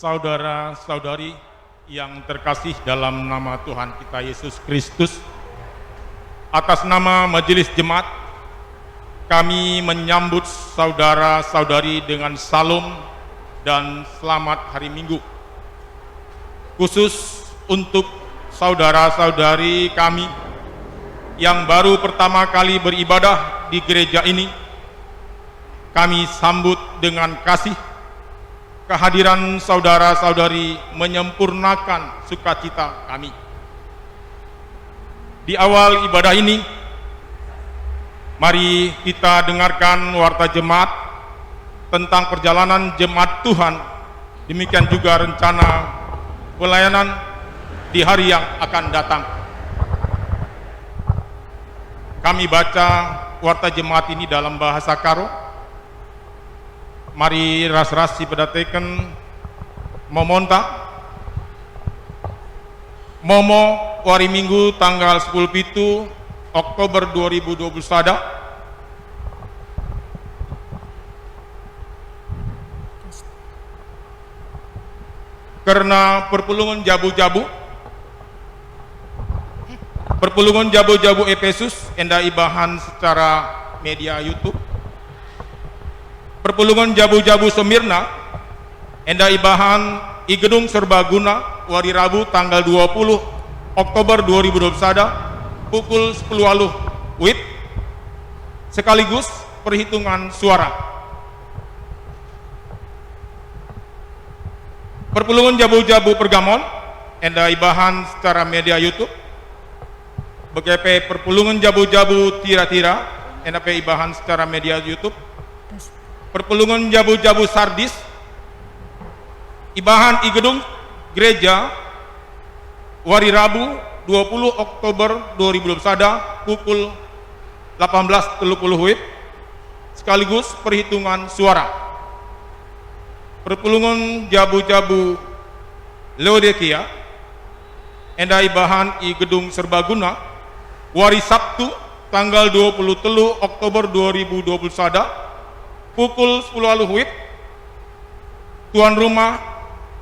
Saudara-saudari yang terkasih dalam nama Tuhan kita Yesus Kristus, atas nama Majelis Jemaat, kami menyambut saudara-saudari dengan salam dan selamat hari Minggu. Khusus untuk saudara-saudari kami yang baru pertama kali beribadah di gereja ini, kami sambut dengan kasih. Kehadiran saudara-saudari menyempurnakan sukacita kami. Di awal ibadah ini, mari kita dengarkan warta jemaat tentang perjalanan jemaat Tuhan. Demikian juga rencana pelayanan di hari yang akan datang. Kami baca warta jemaat ini dalam bahasa Karo. Mari ras-ras si pedateken momonta Momo wari Minggu tanggal 10 Oktober 2020 sada karena perpulungan jabu-jabu Efesus enda ibahan secara media YouTube. Perpulungan jabu-jabu Semirna enda ibahan i Gedung Serbaguna wari Rabu tanggal 20 Oktober 2020 sada pukul 10 WIB sekaligus perhitungan suara. Perpulungan jabu-jabu Pergamon enda ibahan secara media YouTube. BGP perpulungan jabu-jabu Tira-Tira enda pe ibahan secara media YouTube. Perpulungan jabu-jabu Sardis ibahan i Gedung Gereja wari Rabu 20 Oktober 2020 sada pukul 18.30 WIB sekaligus perhitungan suara. Perpulungan jabu-jabu Laodikia enda ibahan i Gedung Serbaguna wari Sabtu tanggal 23 Oktober 2020 sada pukul 10 WIB. Tuan rumah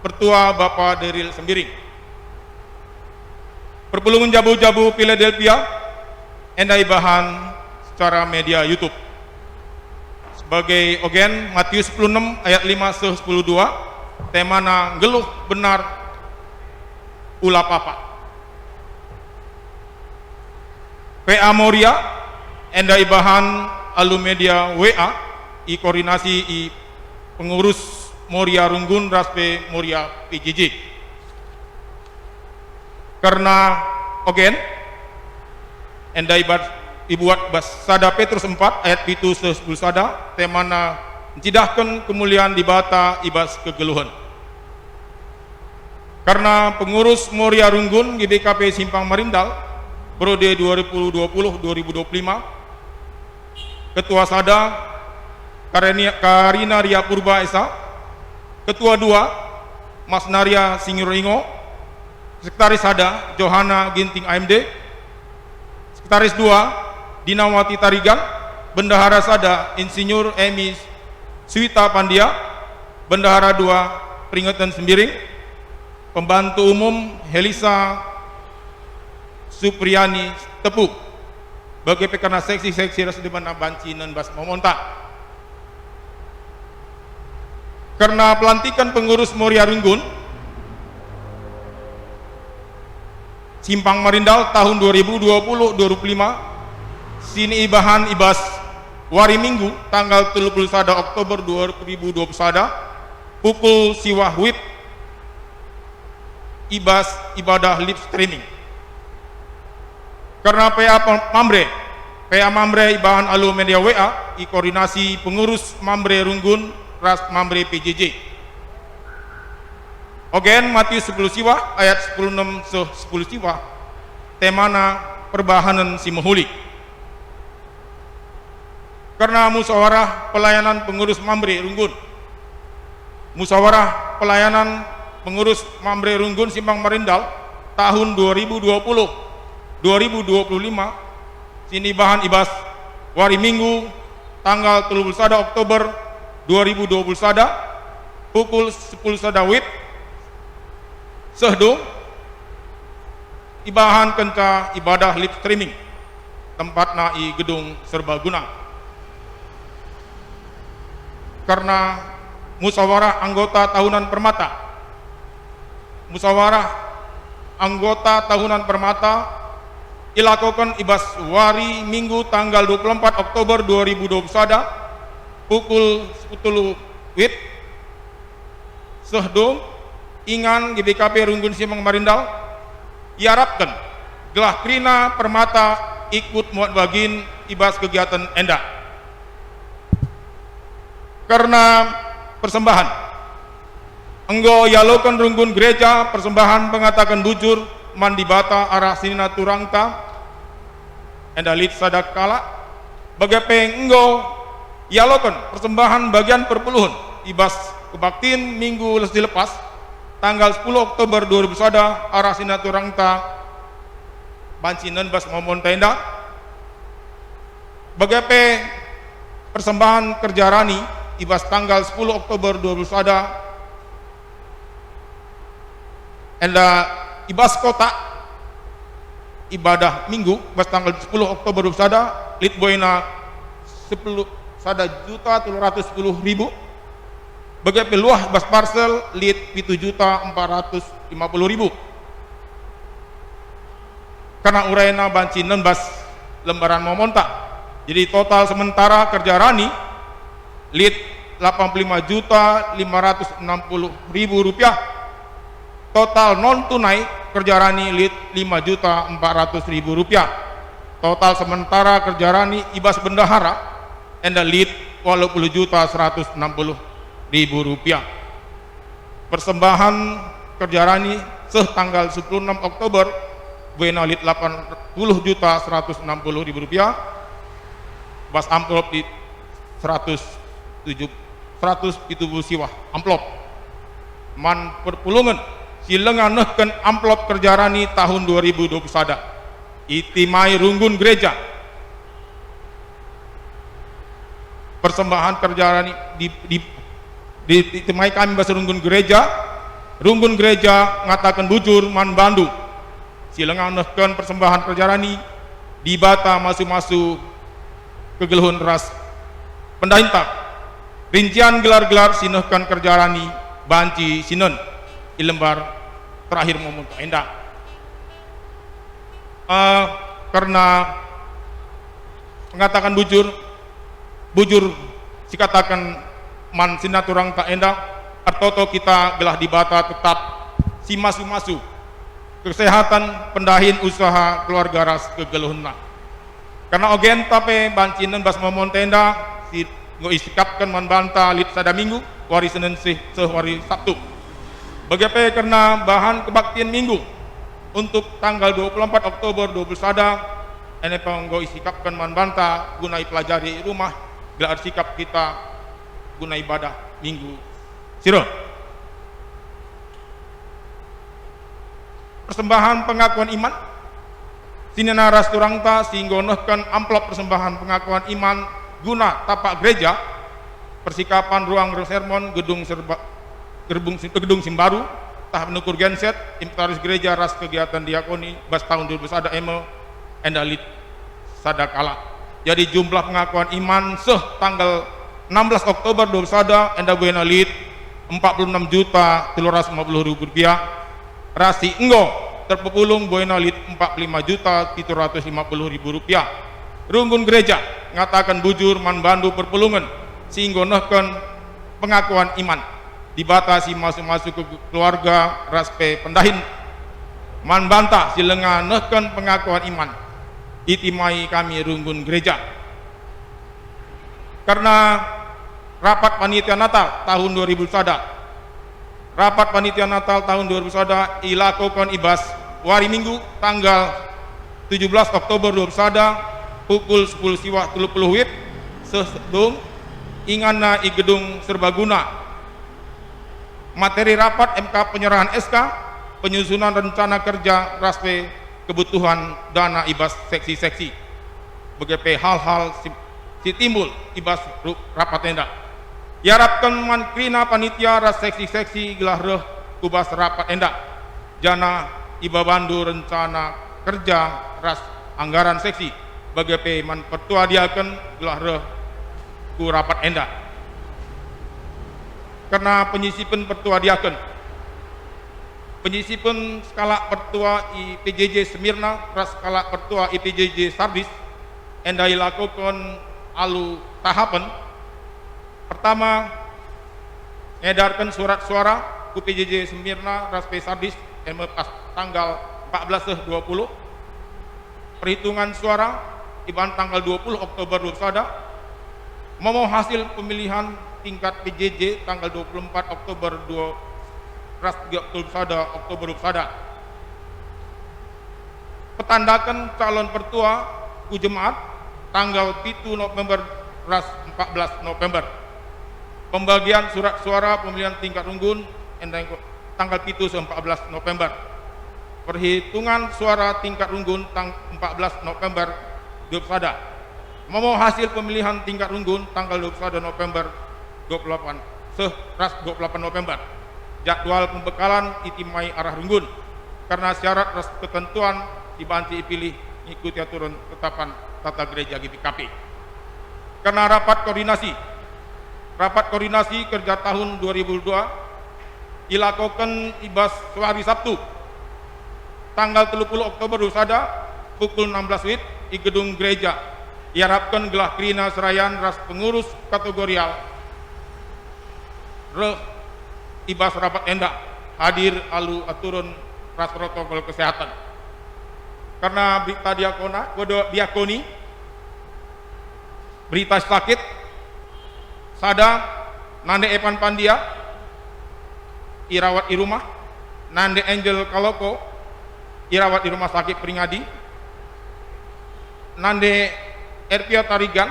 Pertua Bapak Deril Sembiring. Perpulungan jabu-jabu Philadelphia enda ibahan secara media YouTube. Sebagai ogen Matius 16 ayat 5 10 2 temana ngeluh benar ulah papa. PA Moria enda ibahan alu media WA i koordinasi i pengurus Moria Runggun Raspe Moria PJJ. Karena ogen enda ibuat bas sada Petrus 4 ayat 7 10 sada temana cidahkan kemuliaan di bata ibas kegeluhan. Karena pengurus Moria Runggun GBKP Simpang Marindal periode 2020-2025, Ketua Sada Karina Ria Purba Esa, Ketua 2 Mas Naria Singiringo, Sekretaris Sada Johana Ginting AMD, Sekretaris 2 Dinawati Tarigan, Bendahara Sada Insinyur Emi Suwita Pandia, Bendahara 2 Peringatan Sembiring, Pembantu Umum Helisa Supriyani Tepuk, bagi pekana seksi-seksi Rasudimana Banci dan Bas Momonta. Karena pelantikan pengurus Moria Runggun Simpang Marindal tahun 2020-2025 sini ibahan ibas wari Minggu tanggal 31 Oktober 2020 sada pukul siwah WIB ibas ibadah live streaming. Karena PA Mambre ibahan alu media WA i koordinasi pengurus Mambre Runggun Ras Mambre PJJ. Ogen Matius 10 siwa ayat 10 siwa temana perbahanan si Mahuli. Karena musyawarah pelayanan pengurus Mambre Runggun, musyawarah pelayanan pengurus Mambre Runggun Simpang Marindal tahun 2020-2025 sini bahan ibas wari Minggu tanggal 31 Oktober 2020 sada pukul 10 sada WIB Sehdung ibahan kenca ibadah live streaming tempatna i gedung serbaguna. Karena musyawarah anggota tahunan Permata. Musyawarah anggota tahunan Permata dilakukan ibas wari Minggu tanggal 24 Oktober 2021 pukul 10 WIB. Sehdum ingan GBKP Runggun Simang Marindal diharapkan gelah krina Permata ikut muat bagin ibas kegiatan enda. Karena persembahan enggo yalokan Runggun gereja persembahan pengatakan bujur mandibata arah sinina turangta enda lit sadak kala bagape enggo yalokan persembahan bagian perpuluhan ibas kebaktin minggu lesi lepas tanggal 10 Oktober 2021 arah sinina turangta bancinan bas momon tenda bagape persembahan kerja rani ibas tanggal 10 Oktober 2021 enda ibas kota ibadah minggu bas tanggal 10 Oktober 2021 lit boina 10 sada juta 710.000 bagaimana peluah bas parcel lit 7.450.000 karena uraiana bancinan bas lembaran momonta jadi total sementara kerja rani lit 85.560.000 rupiah. Total non tunai kerja rani lit 5.400.000 rupiah. Total sementara kerja rani ibas bendahara enda lit 80.160.000 rupiah. Persembahan kerja rani tanggal 26 Oktober buena lit 80.160.000 rupiah. Bas amplop di 170 siwah amplop man perpulungan silenganehkeun amplop kerja rani tahun 2021 itimai Runggun gereja persembahan kerja rani itimai kami bahasa Runggun gereja ngatakan bujur man Bandung silenganehkeun persembahan kerja rani di bata masu-masu kegeluhun ras pendahintah rincian gelar-gelar sinehkan kerja rani banci sinen di lembar terakhir momen enda karena mengatakan bujur sikatakan man sinaturang tak enda artoto kita gelah dibata tetap si masu-masu kesehatan pendahin usaha keluarga ras kegeluhunna karena ogen tape bancinen bas momon tenda si ngo isikapkan man banta lit sada minggu wari Senin sehari Sabtu bagaimana karena bahan kebaktian minggu untuk tanggal 24 Oktober 2021 ene panggo isikapkan man banta gunai pelajari rumah gelar sikap kita guna ibadah minggu siro persembahan pengakuan iman sinena ras turangta singgonehkan amplop persembahan pengakuan iman guna tapak gereja persikapan ruang sermon gedung Simbaru tahap nukur genset inventaris gereja ras kegiatan diakoni bas tahun 2021 endalit sadakala jadi jumlah pengakuan iman tanggal 16 Oktober 2021 enda buena lit 46.350.000 rupiah rasi enggo terpepulung buena lit 45.750.000 rupiah. Runggun gereja ngatakan bujur man bandu perpulungan singgonehkeun pengakuan iman dibatasi masuk-masuk ke keluarga raspe pendahin man bantah silenganehkeun pengakuan iman itimai kami Runggun gereja karena rapat panitia Natal tahun 2021 rapat panitia Natal tahun 2021 ilakukan ibas wari Minggu tanggal 17 Oktober 2021 pukul 10 siwah 30 WIB sesedung ingana i gedung serbaguna materi rapat MK penyerahan SK penyusunan rencana kerja raspe kebutuhan dana ibas seksi-seksi begitu hal-hal si timbul ibas rapat tenda diharapkan man krina panitia ras seksi-seksi gelah reh kubas rapat tenda jana iba bandu rencana kerja ras anggaran seksi bagi man pertua diaken gelah reh ku rapat enda karena penyisipan pertua diaken penyisipan skala pertua IPJJ Semirna ras skala pertua IPJJ Sardis enda dilakukan alu tahapan. Pertama, ngedarkan surat suara ku PJJ Semirna ras P Sardis pas tanggal 14/20. Perhitungan suara iban tanggal 20 Oktober 21. Mau hasil pemilihan tingkat PJJ tanggal 24 Oktober 2 ras 31 Oktober 21. Petandakan calon pertua ku jemaat tanggal 7 November ras 14 November. Pembagian surat suara pemilihan tingkat runggun tanggal 7/14 November. Perhitungan suara tingkat runggun tanggal 14 November 21. Mau hasil pemilihan tingkat runggun tanggal 21 November 28 ras 28 November. Jadwal pembekalan itimai arah runggun karena syarat ras ketentuan dibanti pilih ikuti aturan tetapan tata gereja GBKP. Karena rapat koordinasi kerja tahun 2002 dilakukan ibas hari Sabtu tanggal 30 Oktober 2021 pukul 16 WIB di gedung gereja. Diharapkan gelah krina serayan ras pengurus kategorial ibas rapat enda hadir alu aturan ras protokol kesehatan. Karena berita diakoni berita sakit sada nande Evan Pandia irawat di rumah, nande Angel Kaloko irawat di rumah sakit Peringadi, nande Erpia Tarigan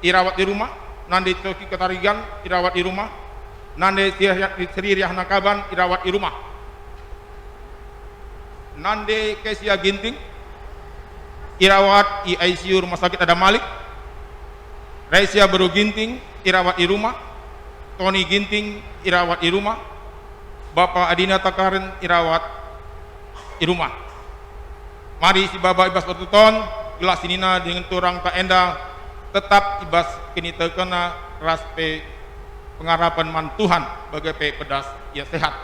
irawat di rumah, nande Coki Ketarigan irawat di rumah, nande Sri Riahna Kaban irawat di rumah, nande Kesia Ginting irawat di ICU Rumah Sakit Adam Malik, Raisya Baru Ginting irawat di rumah, Tony Ginting irawat di rumah, Bapak Adina Takaren irawat di rumah. Mari si Bapak ibas pertuton gelas sinina dengan turang tak enda tetap ibas kini terkena ras pe pengharapan man Tuhan bagi pe pedas ya sehat.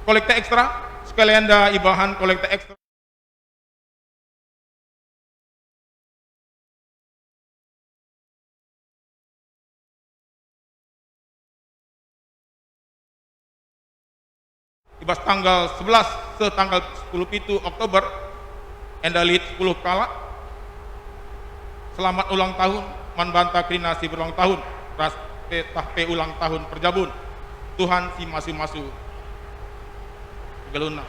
Kolekte ekstra sekalian da ibahan kolekte ekstra ibas tanggal 11 setanggal 10 Oktober endalit 10 kala selamat ulang tahun man banta krinasi berulang tahun ras pe ulang tahun perjabun Tuhan si masu geluna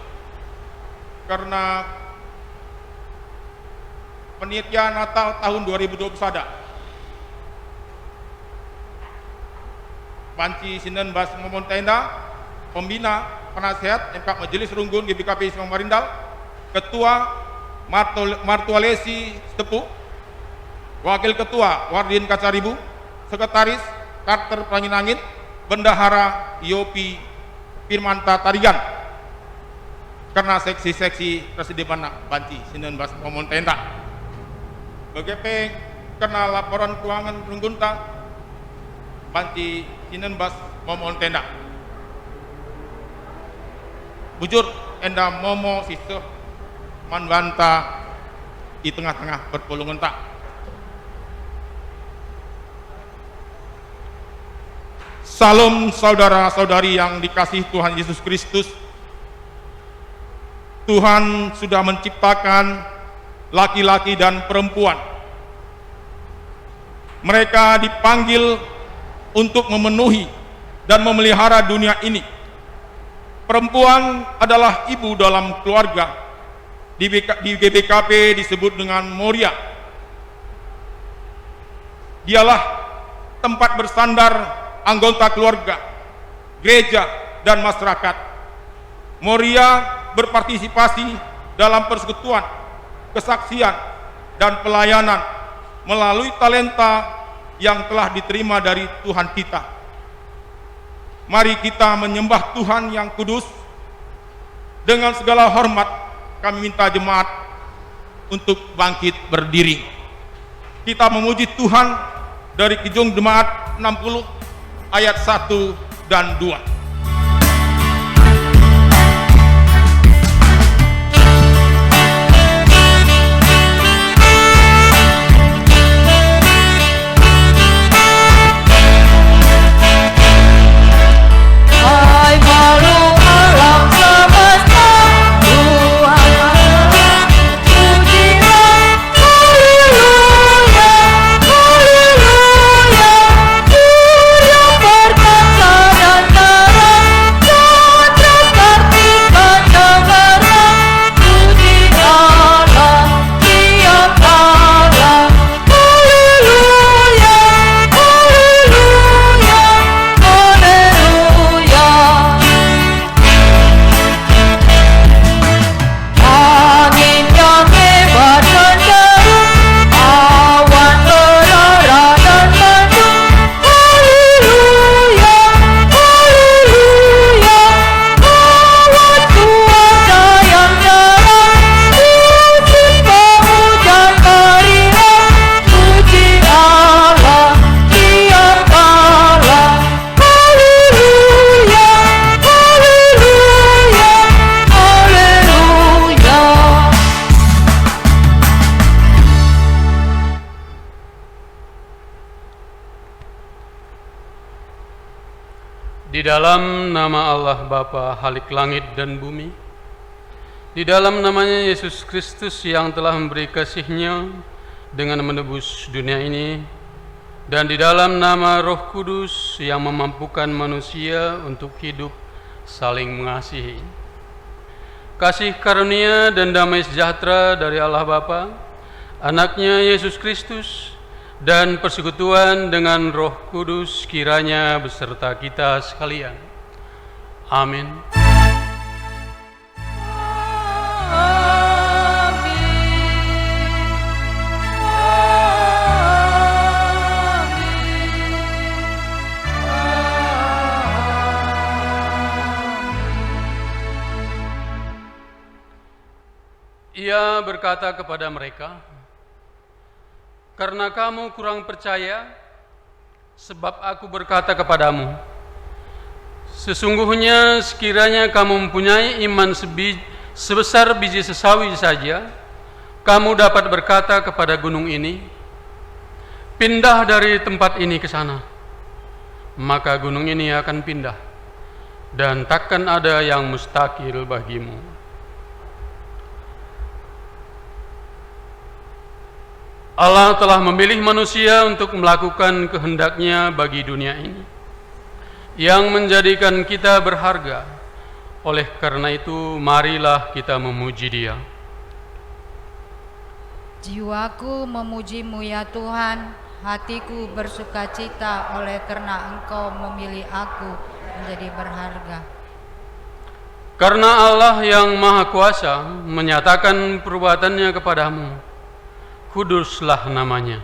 karena penitia Natal tahun 2021 Banci Sinden Bas Momon Tenda pembina penasehat MK Majelis Runggun GBKP Samarinda, Ketua Martualesi Setepu, Wakil Ketua Wardin Kacaribu, Sekretaris Carter Pranginangit, Bendahara Yopi Firmanta Tarigan. Karena seksi-seksi Presidenan Banci Sinden Bas Momon Tenda. BGP karena laporan keuangan Runggunta Banci Sinden Bas Momon Tenda. Bujur enda momo siso manbanta di tengah-tengah berpulungan tak. Salam saudara-saudari yang dikasihi Tuhan Yesus Kristus. Tuhan sudah menciptakan laki-laki dan perempuan. Mereka dipanggil untuk memenuhi dan memelihara dunia ini. Perempuan adalah ibu dalam keluarga. Di GBKP disebut dengan Moria. Dialah tempat bersandar anggota keluarga, gereja, dan masyarakat. Moria berpartisipasi dalam persekutuan, kesaksian, dan pelayanan melalui talenta yang telah diterima dari Tuhan kita. Mari kita menyembah Tuhan yang kudus, Dengan segala hormat kami minta jemaat untuk bangkit berdiri. Kita memuji Tuhan dari Kidung Jemaat 60 ayat 1 dan 2. Di dalam nama Allah Bapa Halik langit dan bumi, di dalam namanya Yesus Kristus yang telah memberi kasih-Nya dengan menebus dunia ini, dan di dalam nama Roh Kudus yang memampukan manusia untuk hidup saling mengasihi. Kasih karunia dan damai sejahtera dari Allah Bapa, Anaknya Yesus Kristus, dan persekutuan dengan Roh Kudus kiranya beserta kita sekalian. Amin. Ia berkata kepada mereka, "Karena kamu kurang percaya, sebab aku berkata kepadamu, sesungguhnya sekiranya kamu mempunyai iman sebesar biji sesawi saja, kamu dapat berkata kepada gunung ini, pindah dari tempat ini ke sana, maka gunung ini akan pindah, dan takkan ada yang mustahil bagimu." Allah telah memilih manusia untuk melakukan kehendak-Nya bagi dunia ini, yang menjadikan kita berharga. Oleh karena itu, marilah kita memuji Dia. Jiwaku memuji-Mu ya Tuhan, hatiku bersukacita oleh karena Engkau memilih aku menjadi berharga. Karena Allah yang Maha Kuasa menyatakan perbuatannya kepadamu, kuduslah namanya.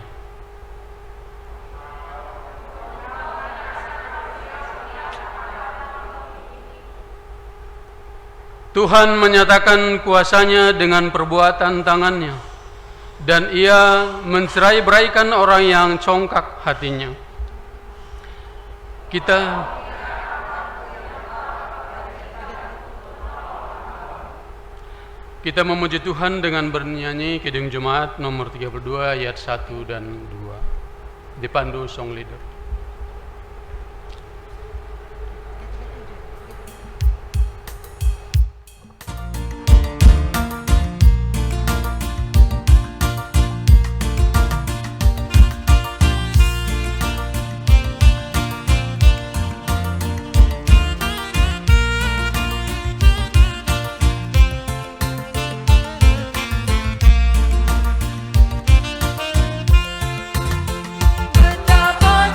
Tuhan menyatakan kuasanya dengan perbuatan tangannya, dan Ia mencerai-beraikan orang yang congkak hatinya. Kita memuji Tuhan dengan bernyanyi Kidung Jemaat nomor 32 ayat 1 dan 2. Dipandu song leader. Betapa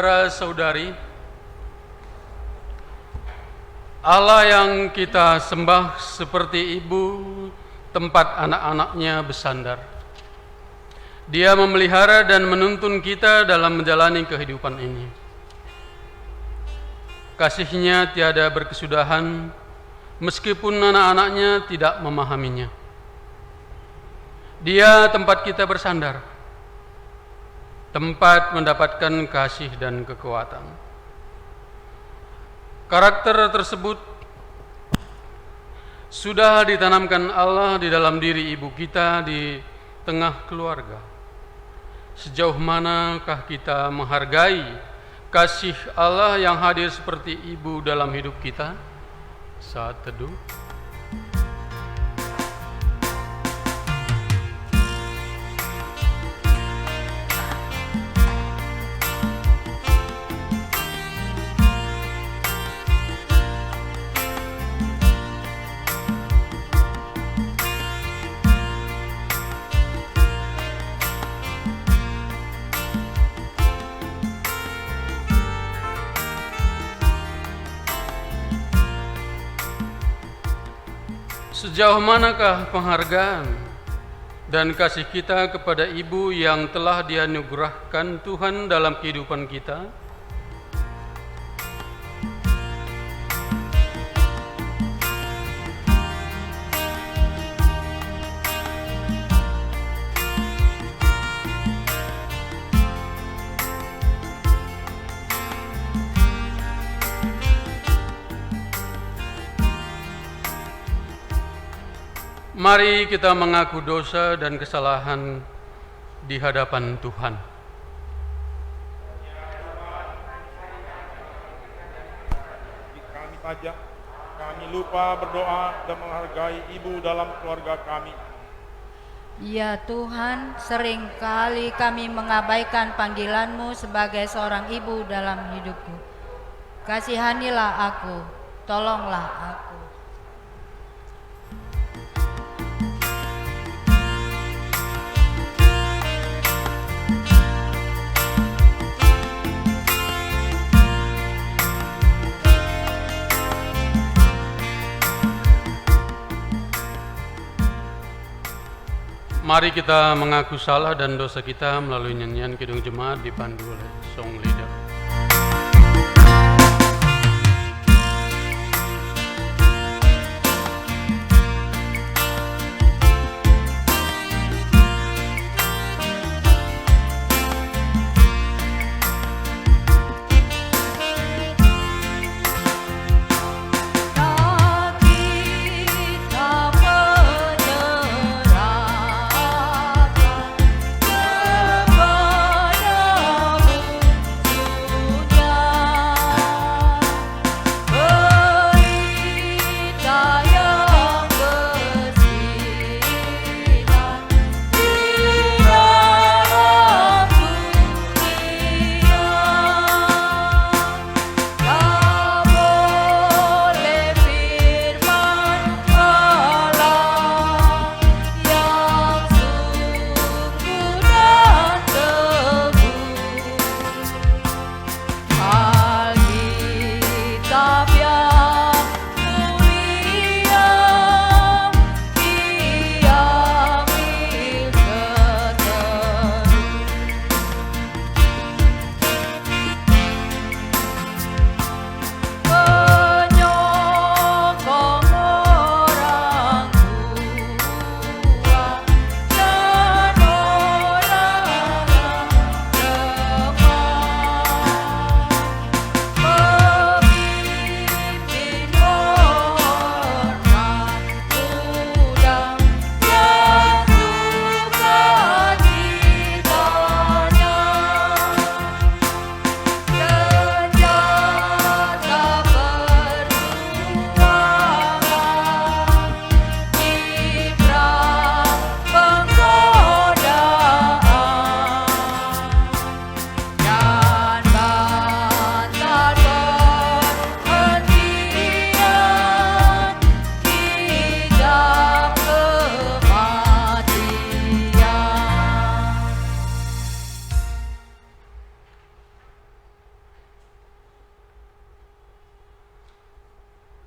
saudara-saudari, Allah yang kita sembah seperti ibu tempat anak-anaknya bersandar. Dia memelihara dan menuntun kita dalam menjalani kehidupan ini. Kasih-Nya tiada berkesudahan, meskipun anak-anaknya tidak memahaminya. Dia tempat kita bersandar, tempat mendapatkan kasih dan kekuatan. Karakter tersebut sudah ditanamkan Allah di dalam diri ibu kita di tengah keluarga. Sejauh manakah kita menghargai kasih Allah yang hadir seperti ibu dalam hidup kita? Saat teduh. Sejauh manakah penghargaan dan kasih kita kepada ibu yang telah dianugerahkan Tuhan dalam kehidupan kita? Mari kita mengaku dosa dan kesalahan di hadapan Tuhan. Kami saja, kami lupa berdoa dan menghargai ibu dalam keluarga kami. Ya Tuhan, seringkali kami mengabaikan panggilan-Mu sebagai seorang ibu dalam hidupku. Kasihanilah aku, tolonglah aku. Mari kita mengaku salah dan dosa kita melalui nyanyian Kidung Jemaat dipandu oleh song leader.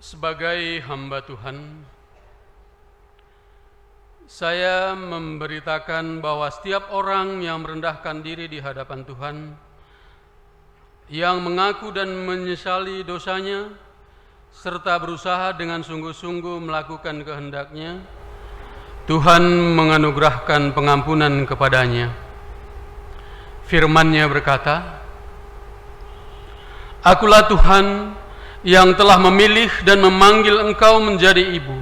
Sebagai hamba Tuhan, saya memberitakan bahwa setiap orang yang merendahkan diri di hadapan Tuhan, yang mengaku dan menyesali dosanya, serta berusaha dengan sungguh-sungguh melakukan kehendak-Nya, Tuhan menganugerahkan pengampunan kepadanya. Firman-Nya berkata, "Akulah Tuhan yang telah memilih dan memanggil engkau menjadi ibu,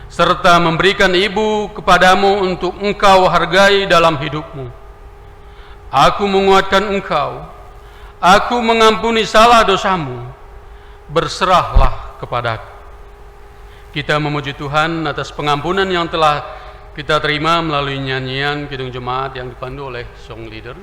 serta memberikan ibu kepadamu untuk engkau hargai dalam hidupmu. Aku menguatkan engkau, aku mengampuni salah dosamu, berserahlah kepadaku." Kita memuji Tuhan atas pengampunan yang telah kita terima melalui nyanyian Kidung Jemaat yang dipandu oleh song leader.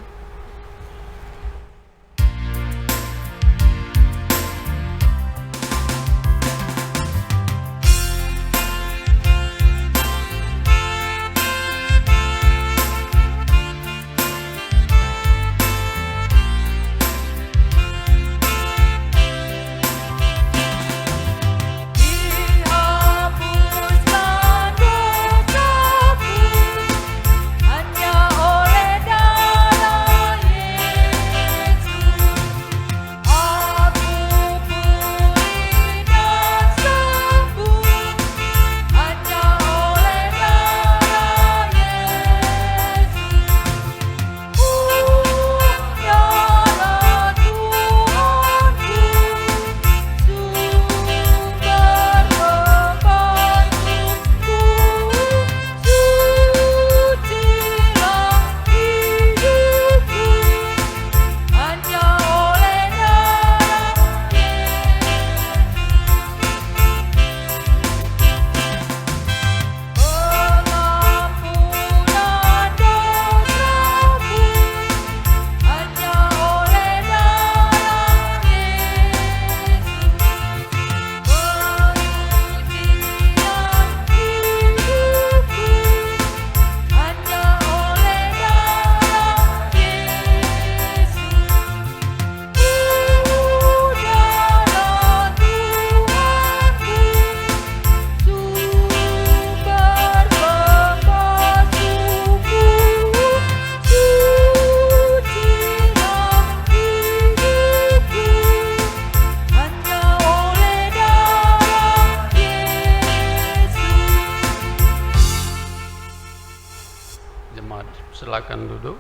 Silakan duduk.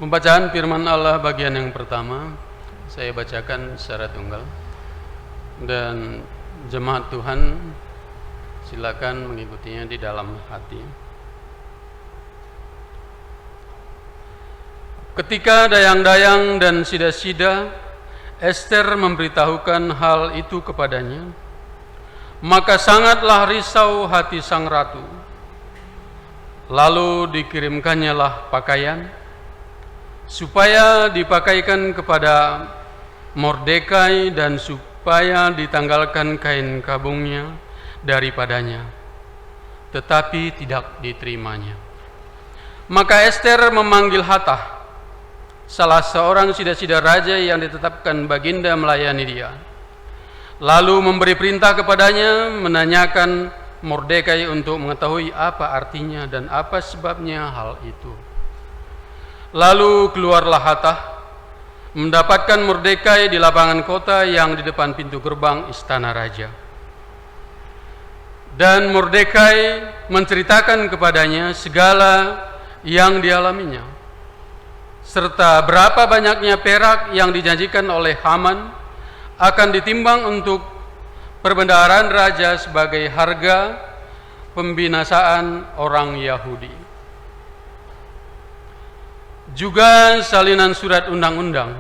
Pembacaan firman Allah bagian yang pertama saya bacakan secara tunggal, dan jemaat Tuhan silakan mengikutinya di dalam hati. Ketika dayang-dayang dan sida-sida Ester memberitahukan hal itu kepadanya, maka sangatlah risau hati sang ratu. Lalu dikirimkannya lah pakaian, supaya dipakaikan kepada Mordekai dan supaya ditanggalkan kain kabungnya daripadanya, tetapi tidak diterimanya. Maka Ester memanggil Hatah, salah seorang sida-sida raja yang ditetapkan baginda melayani dia, lalu memberi perintah kepadanya menanyakan Mordekai untuk mengetahui apa artinya dan apa sebabnya hal itu. Lalu keluarlah Hatah, mendapatkan Mordekai di lapangan kota yang di depan pintu gerbang istana raja. Dan Mordekai menceritakan kepadanya segala yang dialaminya, serta berapa banyaknya perak yang dijanjikan oleh Haman akan ditimbang untuk perbendaharaan raja sebagai harga pembinasaan orang Yahudi. Juga salinan surat undang-undang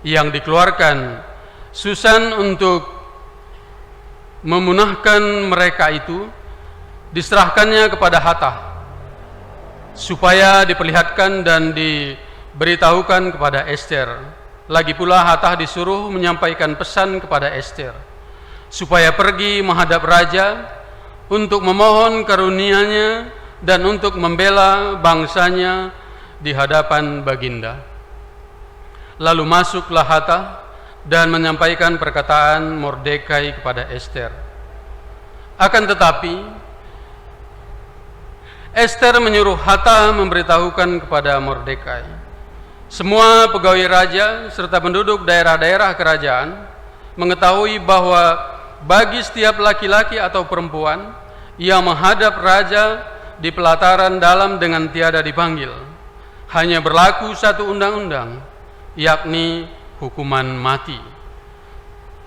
yang dikeluarkan Susan untuk memunahkan mereka itu diserahkannya kepada Hatah, supaya diperlihatkan dan diberitahukan kepada Ester. Lagi pula Hatah disuruh menyampaikan pesan kepada Ester, supaya pergi menghadap raja untuk memohon karunia-Nya dan untuk membela bangsanya di hadapan baginda. Lalu masuklah Hatah dan menyampaikan perkataan Mordekai kepada Ester. Akan tetapi, Ester menyuruh Hatta memberitahukan kepada Mordekai. Semua pegawai raja serta penduduk daerah-daerah kerajaan mengetahui bahwa bagi setiap laki-laki atau perempuan yang menghadap raja di pelataran dalam dengan tiada dipanggil, hanya berlaku satu undang-undang, yakni hukuman mati.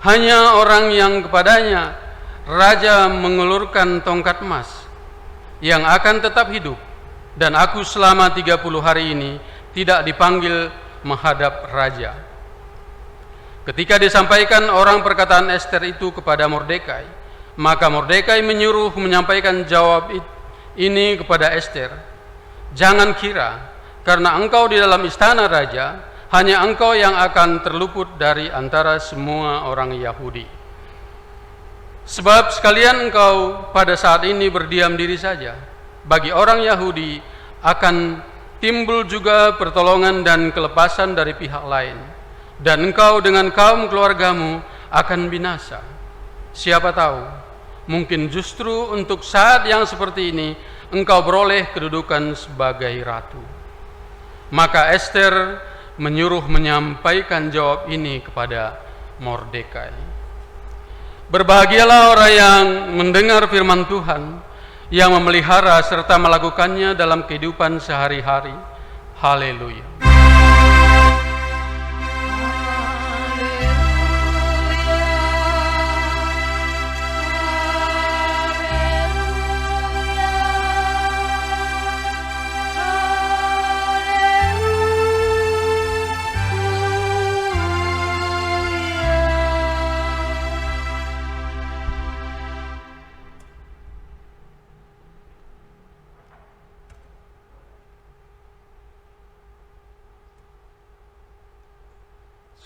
Hanya orang yang kepadanya raja mengulurkan tongkat emas yang akan tetap hidup, dan aku selama 30 hari ini tidak dipanggil menghadap raja. Ketika disampaikan orang perkataan Ester itu kepada Mordekai, maka Mordekai menyuruh menyampaikan jawab ini kepada Ester. Jangan kira, karena engkau di dalam istana raja, hanya engkau yang akan terluput dari antara semua orang Yahudi. Sebab sekalian engkau pada saat ini berdiam diri saja, bagi orang Yahudi akan timbul juga pertolongan dan kelepasan dari pihak lain, dan engkau dengan kaum keluargamu akan binasa. Siapa tahu, mungkin justru untuk saat yang seperti ini engkau beroleh kedudukan sebagai ratu. Maka Ester menyuruh menyampaikan jawab ini kepada Mordekai. Berbahagialah orang yang mendengar firman Tuhan, yang memelihara serta melakukannya dalam kehidupan sehari-hari. Haleluya.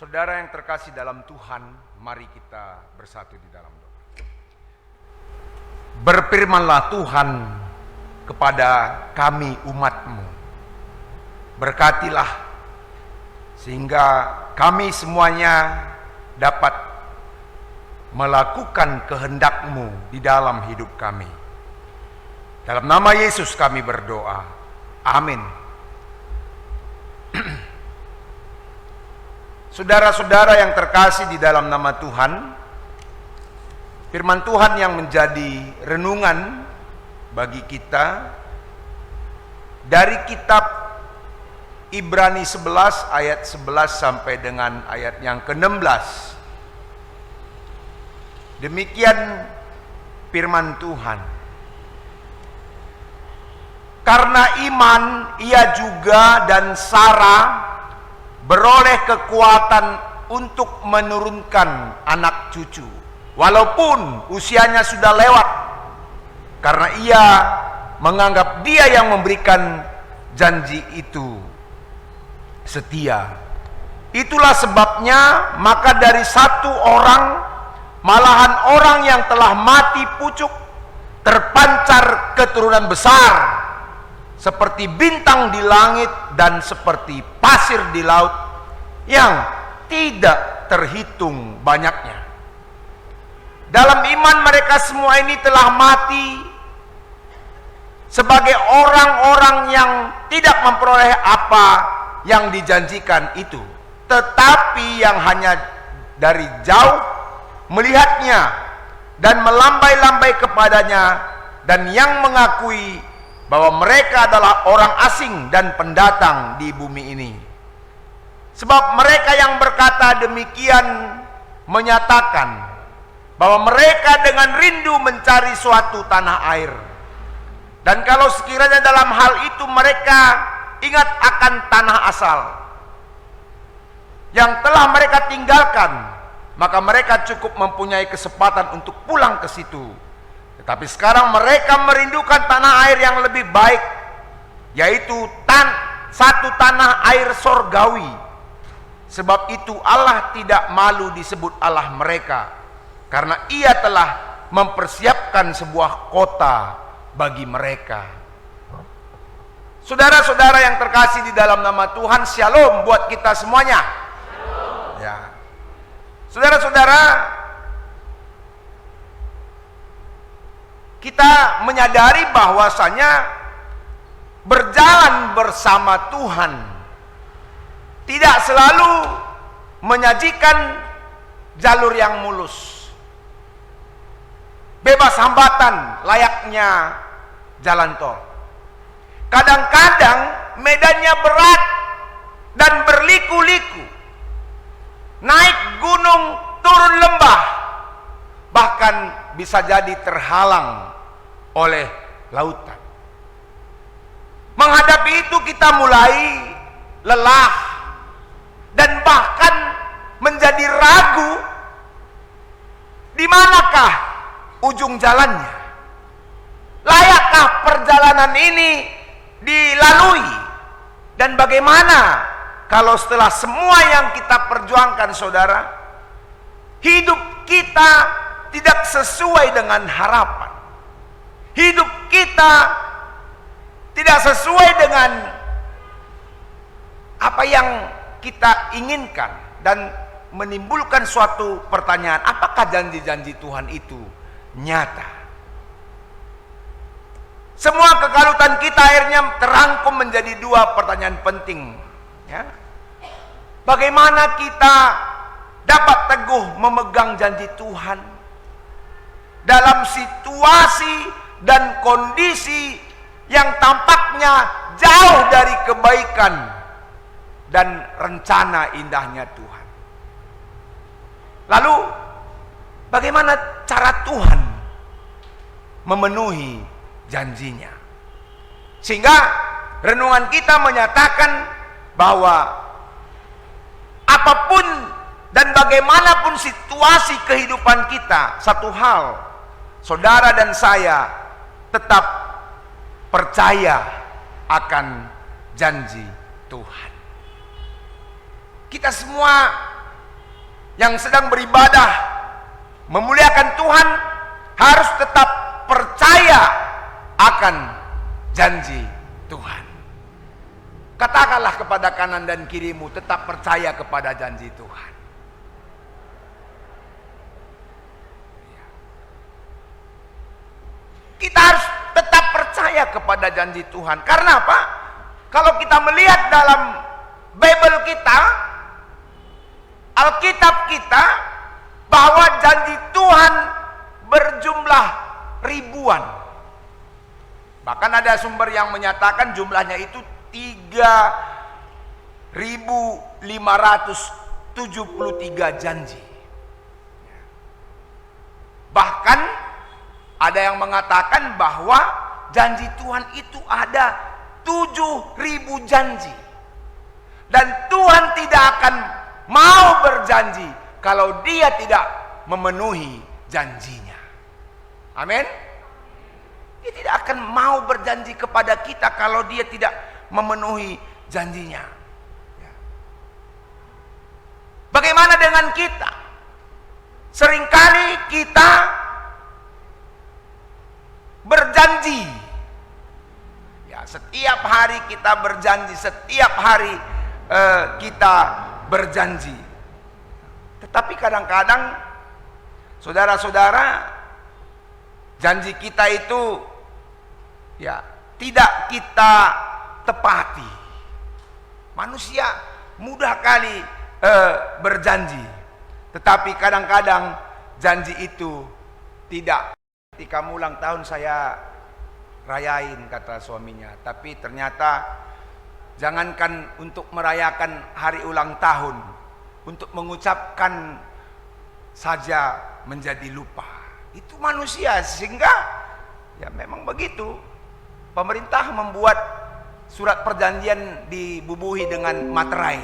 Saudara yang terkasih dalam Tuhan, mari kita bersatu di dalam doa. Berfirmanlah Tuhan kepada kami umat-Mu. Berkatilah sehingga kami semuanya dapat melakukan kehendak-Mu di dalam hidup kami. Dalam nama Yesus kami berdoa. Amin. Saudara-saudara yang terkasih di dalam nama Tuhan, firman Tuhan yang menjadi renungan bagi kita dari kitab Ibrani 11 ayat 11 sampai dengan ayat yang ke-16. Demikian firman Tuhan. Karena iman ia juga dan Sarah beroleh kekuatan untuk menurunkan anak cucu, walaupun usianya sudah lewat, karena ia menganggap Dia yang memberikan janji itu setia. Itulah sebabnya maka dari satu orang, malahan orang yang telah mati pucuk, terpancar keturunan besar seperti bintang di langit dan seperti pasir di laut yang tidak terhitung banyaknya. Dalam iman mereka semua ini telah mati sebagai orang-orang yang tidak memperoleh apa yang dijanjikan itu, tetapi yang hanya dari jauh melihatnya dan melambai-lambai kepadanya, dan yang mengakui bahwa mereka adalah orang asing dan pendatang di bumi ini. Sebab mereka yang berkata demikian menyatakan bahwa mereka dengan rindu mencari suatu tanah air. Dan kalau sekiranya dalam hal itu mereka ingat akan tanah asal yang telah mereka tinggalkan, maka mereka cukup mempunyai kesempatan untuk pulang ke situ. Tetapi sekarang mereka merindukan tanah air yang lebih baik, yaitu satu tanah air sorgawi. Sebab itu Allah tidak malu disebut Allah mereka, karena Ia telah mempersiapkan sebuah kota bagi mereka. Saudara-saudara yang terkasih di dalam nama Tuhan, shalom buat kita semuanya. Ya. Saudara-saudara, kita menyadari bahwasanya berjalan bersama Tuhan tidak selalu menyajikan jalur yang mulus, bebas hambatan layaknya jalan tol. Kadang-kadang medannya berat dan berliku-liku, naik gunung, turun lembah, bahkan bisa jadi terhalang oleh lautan. Menghadapi itu kita mulai lelah dan bahkan menjadi ragu di manakah ujung jalannya. Layakkah perjalanan ini dilalui? Dan bagaimana kalau setelah semua yang kita perjuangkan, saudara, hidup kita tidak sesuai dengan harapan, hidup kita tidak sesuai dengan apa yang kita inginkan, dan menimbulkan suatu pertanyaan, apakah janji-janji Tuhan itu nyata? Semua kekalutan kita akhirnya terangkum menjadi dua pertanyaan penting, ya. Bagaimana kita dapat teguh memegang janji Tuhan dalam situasi dan kondisi yang tampaknya jauh dari kebaikan dan rencana indahnya Tuhan? Lalu bagaimana cara Tuhan memenuhi janjinya? Sehingga renungan kita menyatakan bahwa apapun dan bagaimanapun situasi kehidupan kita, satu hal, saudara dan saya tetap percaya akan janji Tuhan. Kita semua yang sedang beribadah memuliakan Tuhan harus tetap percaya akan janji Tuhan. Katakanlah kepada kanan dan kirimu, tetap percaya kepada janji Tuhan. Kita harus tetap percaya kepada janji Tuhan. Karena apa? Kalau kita melihat dalam Bible kita, Alkitab kita, bahwa janji Tuhan berjumlah ribuan. Bahkan ada sumber yang menyatakan jumlahnya itu 3.573 janji. Bahkan ada yang mengatakan bahwa janji Tuhan itu ada 7.000 janji. Dan Tuhan tidak akan mau berjanji kalau Dia tidak memenuhi janjinya. Amin. Dia tidak akan mau berjanji kepada kita kalau Dia tidak memenuhi janjinya. Bagaimana dengan kita? Seringkali kita berjanji, ya, setiap hari kita berjanji, setiap hari kita berjanji. Tetapi kadang-kadang, saudara-saudara, janji kita itu ya tidak kita tepati. Manusia mudah kali berjanji, tetapi kadang-kadang janji itu tidak. Ketika kamu ulang tahun saya rayain, kata suaminya, tapi ternyata jangankan untuk merayakan hari ulang tahun, untuk mengucapkan saja menjadi lupa. Itu manusia, sehingga ya memang begitu. Pemerintah membuat surat perjanjian dibubuhi dengan materai.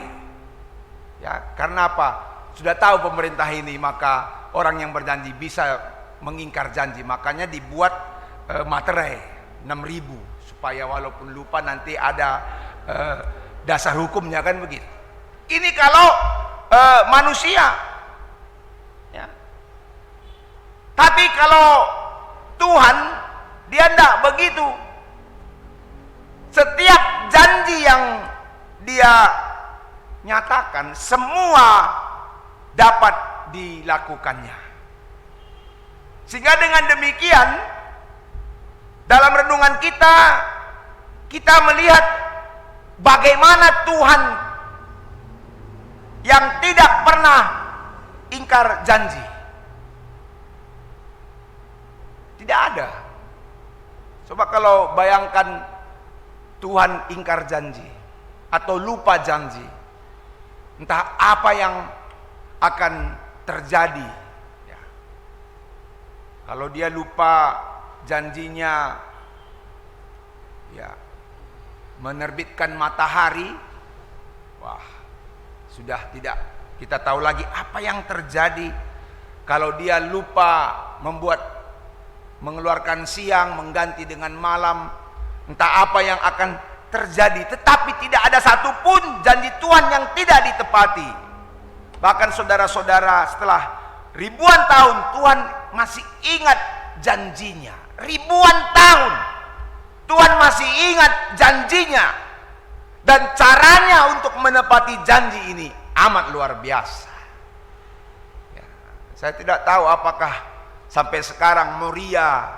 Ya, karena apa? Sudah tahu pemerintah ini, maka orang yang berjanji bisa mengingkar janji, makanya dibuat materai 6.000 supaya walaupun lupa nanti ada dasar hukumnya, kan begitu. Ini kalau manusia, ya. Tapi kalau Tuhan, Dia tidak begitu. Setiap janji yang Dia nyatakan, semua dapat dilakukannya. Sehingga dengan demikian dalam renungan kita melihat bagaimana Tuhan yang tidak pernah ingkar janji. Tidak ada. Coba kalau bayangkan Tuhan ingkar janji atau lupa janji, entah apa yang akan terjadi. Ya. Kalau dia lupa janjinya, ya, menerbitkan matahari, wah, sudah tidak kita tahu lagi apa yang terjadi. Kalau dia lupa mengeluarkan siang mengganti dengan malam, entah apa yang akan terjadi. Tetapi tidak ada satupun janji Tuhan yang tidak ditepati. Bahkan saudara-saudara, setelah ribuan tahun Tuhan masih ingat janjinya. Ribuan tahun Tuhan masih ingat janjinya. Dan caranya untuk menepati janji ini amat luar biasa. Ya, saya tidak tahu apakah sampai sekarang Moria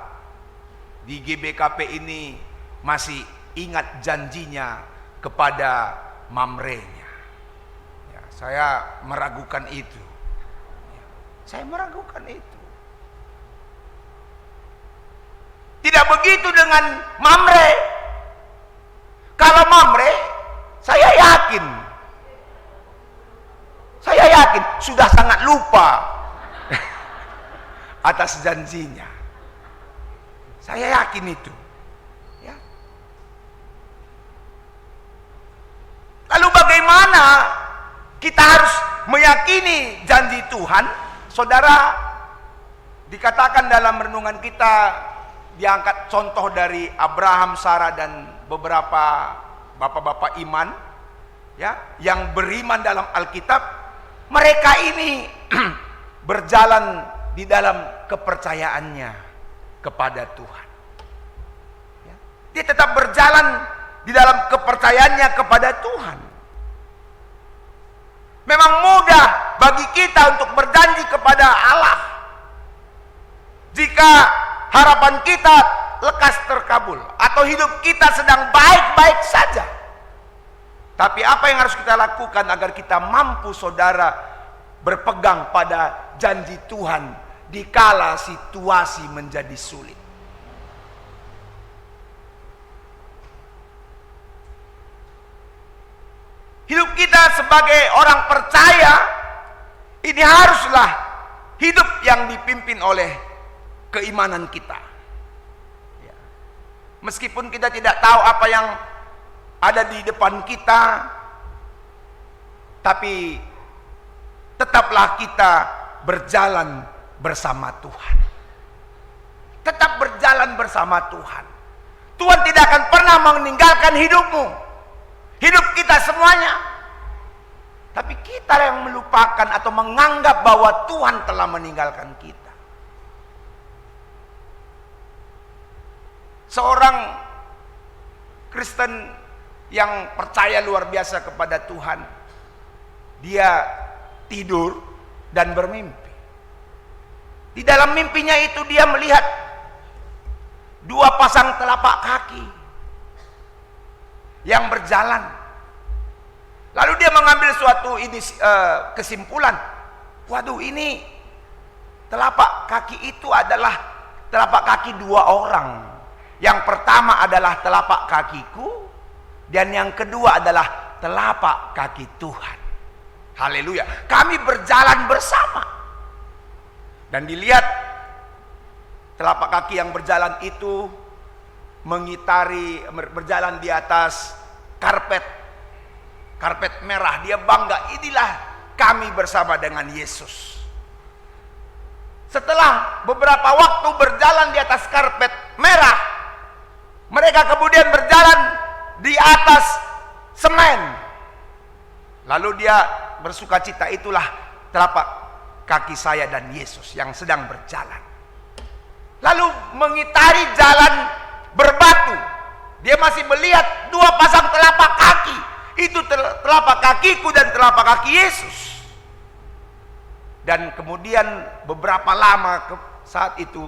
di GBKP ini masih ingat janjinya kepada Mamrenya. Ya, saya meragukan itu. Ya, saya meragukan itu. Tidak begitu dengan Mamre. Kalau Mamre, saya yakin sudah sangat lupa atas janjinya. Saya yakin itu. Ya. Lalu bagaimana kita harus meyakini janji Tuhan? Saudara, dikatakan dalam renungan kita, diangkat contoh dari Abraham, Sarah, dan beberapa bapak-bapak iman, ya, yang beriman dalam Alkitab. Mereka ini berjalan di dalam kepercayaannya kepada Tuhan. Ya, dia tetap berjalan di dalam kepercayaannya kepada Tuhan. Memang mudah bagi kita untuk berjanji kepada Allah jika harapan kita lekas terkabul atau hidup kita sedang baik-baik saja. Tapi apa yang harus kita lakukan agar kita mampu, saudara, berpegang pada janji Tuhan dikala situasi menjadi sulit? Hidup kita sebagai orang percaya ini haruslah hidup yang dipimpin oleh keimanan kita. Ya. Meskipun kita tidak tahu apa yang ada di depan kita, tapi tetaplah kita berjalan bersama Tuhan. Tetap berjalan bersama Tuhan. Tuhan tidak akan pernah meninggalkan hidupmu, hidup kita semuanya. Tapi kita yang melupakan atau menganggap bahwa Tuhan telah meninggalkan kita. Seorang Kristen yang percaya luar biasa kepada Tuhan, dia tidur dan bermimpi. Di dalam mimpinya itu dia melihat dua pasang telapak kaki yang berjalan. Lalu dia mengambil suatu kesimpulan, waduh, ini telapak kaki itu adalah telapak kaki dua orang. Yang pertama adalah telapak kakiku, dan yang kedua adalah telapak kaki Tuhan. Haleluya. Kami berjalan bersama. Dan dilihat telapak kaki yang berjalan itu berjalan di atas karpet merah. Dia bangga, inilah kami bersama dengan Yesus. Setelah beberapa waktu berjalan di atas karpet merah, mereka kemudian berjalan di atas semen. Lalu dia bersukacita, itulah telapak kaki saya dan Yesus yang sedang berjalan. Lalu mengitari jalan berbatu, dia masih melihat dua pasang telapak kaki. Itu telapak kakiku dan telapak kaki Yesus. Dan kemudian beberapa lama saat itu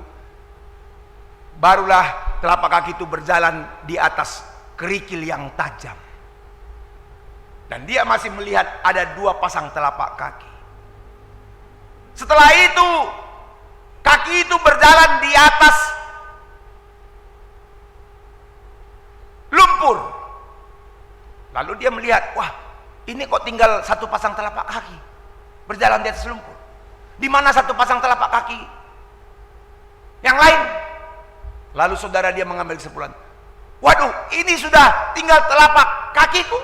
barulah telapak kaki itu berjalan di atas kerikil yang tajam. Dan dia masih melihat ada 2 pasang telapak kaki. Setelah itu kaki itu berjalan di atas lumpur. Lalu dia melihat, wah, ini kok tinggal 1 pasang telapak kaki berjalan di atas lumpur. Di mana 1 pasang telapak kaki yang lain? Lalu saudara dia mengambil kesimpulan, waduh, ini sudah tinggal telapak kakiku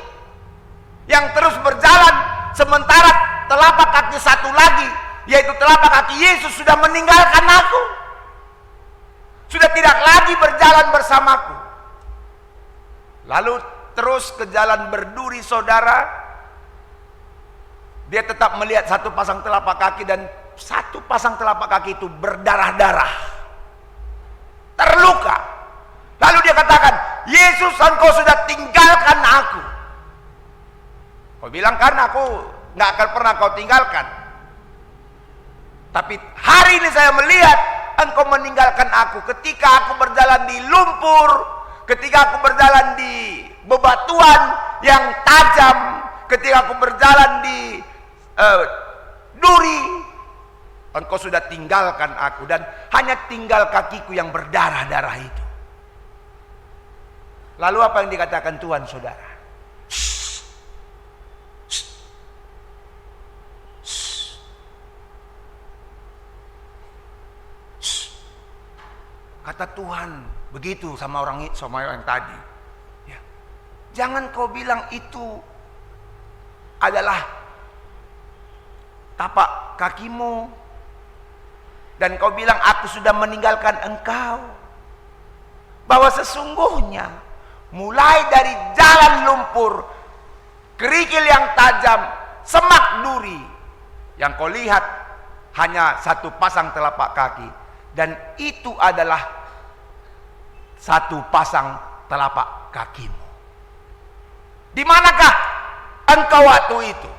yang terus berjalan, sementara telapak kaki satu lagi, yaitu telapak kaki Yesus, sudah meninggalkan aku, sudah tidak lagi berjalan bersamaku. Lalu terus ke jalan berduri saudara, dia tetap melihat 1 pasang telapak kaki, dan 1 pasang telapak kaki itu berdarah-darah, terluka. Lalu dia katakan, Yesus, engkau sudah tinggalkan aku. Kau bilang, karena aku nggak akan pernah kau tinggalkan. Tapi hari ini saya melihat engkau meninggalkan aku ketika aku berjalan di lumpur, ketika aku berjalan di bebatuan yang tajam, ketika aku berjalan di duri, engkau sudah tinggalkan aku, dan hanya tinggal kakiku yang berdarah-darah itu. Lalu apa yang dikatakan Tuhan saudara? Kata Tuhan begitu sama orang yang tadi, ya. Jangan kau bilang itu adalah tapak kakimu, dan kau bilang aku sudah meninggalkan engkau. Bahwa sesungguhnya mulai dari jalan lumpur, kerikil yang tajam, semak duri, yang kau lihat hanya 1 pasang telapak kaki, dan itu adalah 1 pasang telapak kakimu. Di manakah engkau waktu itu?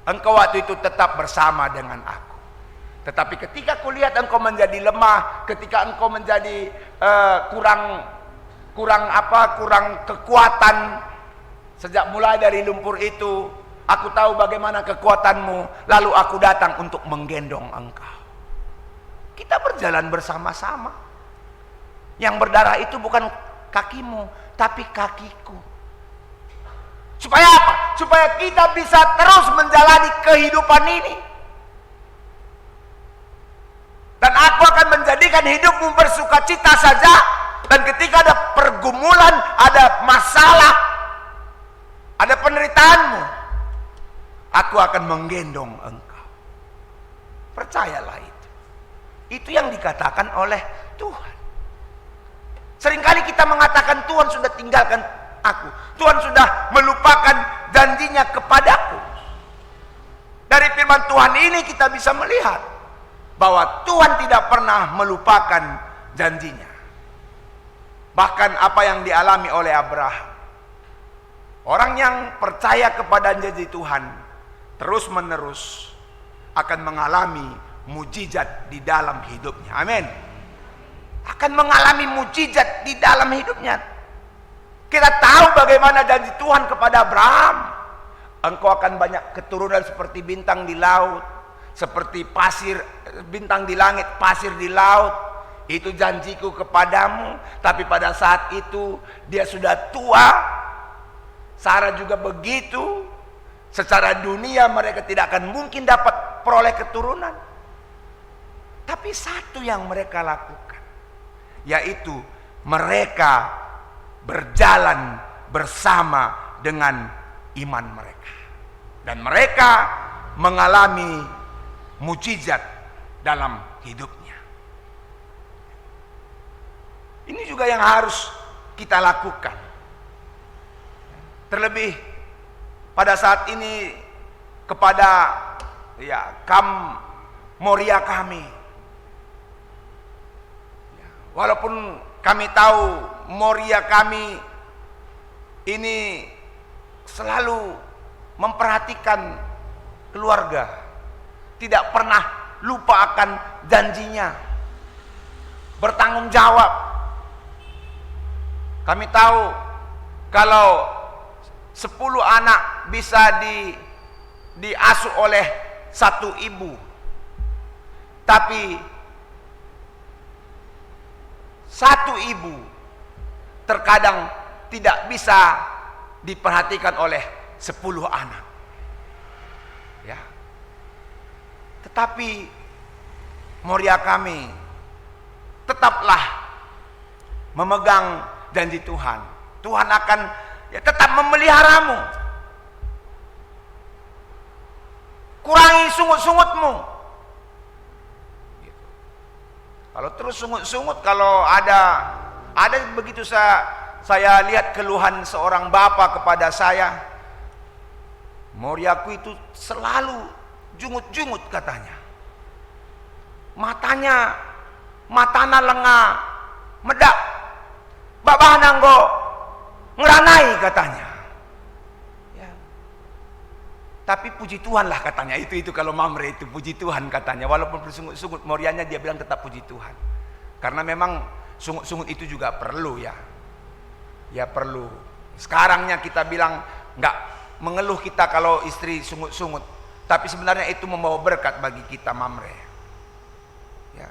Engkau waktu itu tetap bersama dengan aku. Tetapi ketika kulihat engkau menjadi lemah, ketika engkau menjadi kurang kekuatan, sejak mulai dari lumpur itu, aku tahu bagaimana kekuatanmu, lalu aku datang untuk menggendong engkau. Kita berjalan bersama-sama. Yang berdarah itu bukan kakimu, tapi kakiku. Supaya apa? Supaya kita bisa terus menjalani kehidupan ini. Dan aku akan menjadikan hidupmu bersukacita saja. Dan ketika ada pergumulan, ada masalah, ada penderitaanmu, aku akan menggendong engkau. Percayalah itu. Itu yang dikatakan oleh Tuhan. Seringkali kita mengatakan Tuhan sudah tinggalkan aku, Tuhan sudah melupakan janjinya kepadaku. Dari firman Tuhan ini kita bisa melihat bahwa Tuhan tidak pernah melupakan janjinya. Bahkan apa yang dialami oleh Abraham, orang yang percaya kepada janji Tuhan terus menerus akan mengalami mujizat di dalam hidupnya. Amin. Akan mengalami mujizat di dalam hidupnya. Kita tahu bagaimana janji Tuhan kepada Abraham. Engkau akan banyak keturunan seperti bintang di laut, seperti pasir, bintang di langit, pasir di laut. Itu janjiku kepadamu. Tapi pada saat itu dia sudah tua. Sarah juga begitu. Secara dunia mereka tidak akan mungkin dapat peroleh keturunan. Tapi satu yang mereka lakukan, yaitu mereka berjalan bersama dengan iman mereka, dan mereka mengalami mujizat dalam hidupnya. Ini juga yang harus kita lakukan. Terlebih pada saat ini kepada Kam Moria kami. Walaupun kami tahu Moria kami ini selalu memperhatikan keluarga, tidak pernah lupa akan janjinya, bertanggung jawab. Kami tahu kalau 10 anak bisa diasuh oleh satu ibu, tapi satu ibu terkadang tidak bisa diperhatikan oleh 10 anak. Ya. Tetapi Moria kami tetaplah memegang janji Tuhan. Tuhan akan tetap memeliharamu. Kurangi sungut-sungutmu. Kalau terus sungut-sungut, kalau ada begitu saya lihat keluhan seorang bapak kepada saya, Moriaku itu selalu jungut-jungut katanya. Matana lenga medak, babah nanggo ngeranai katanya. Ya. Tapi puji Tuhan lah katanya, itu kalau Mamre itu puji Tuhan katanya, walaupun bersungut-sungut Morianya dia bilang tetap puji Tuhan. Karena memang sungut-sungut itu juga perlu ya. Ya perlu. Sekarangnya kita bilang nggak mengeluh kita kalau istri sungut-sungut, tapi sebenarnya itu membawa berkat bagi kita Mamre. Ya.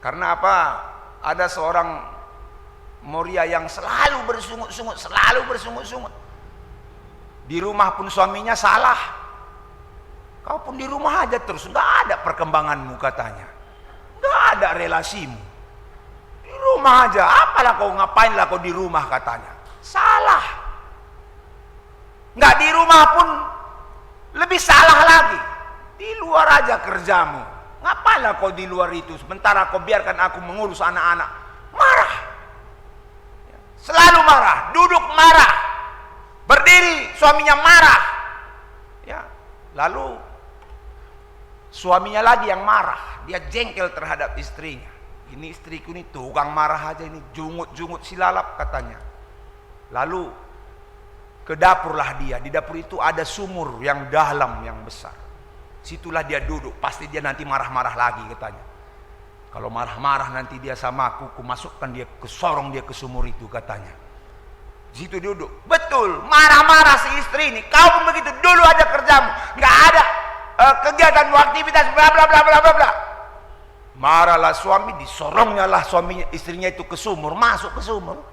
Karena apa? Ada seorang Moria yang selalu bersungut-sungut, Di rumah pun suaminya salah. Kau pun di rumah aja terus, nggak ada perkembanganmu katanya, nggak ada relasimu. Di rumah aja, apalah kau, ngapainlah kau di rumah katanya. Salah. Nggak di rumah pun lebih salah lagi. Di luar aja kerjamu. Ngapainlah kau di luar itu, sementara kau biarkan aku mengurus anak-anak. Marah. Selalu marah, duduk marah, berdiri suaminya marah. Ya, lalu suaminya lagi yang marah, dia jengkel terhadap istrinya. Ini istriku ini tukang marah aja, ini jungut-jungut silalap katanya. Lalu ke dapurlah dia. Di dapur itu ada sumur yang dalam, yang besar. Situlah dia duduk, pasti dia nanti marah-marah lagi katanya. Kalau marah-marah nanti dia sama aku masukkan dia ke sorong, dia ke sumur itu katanya. Di situ duduk. Betul, marah-marah si istri ini. Kau pun begitu, dulu aja kerjamu, nggak ada kegiatan aktivitas bla bla bla bla bla bla. Marahlah suami, disorongnya lah suaminya, istrinya itu ke sumur, masuk ke sumur.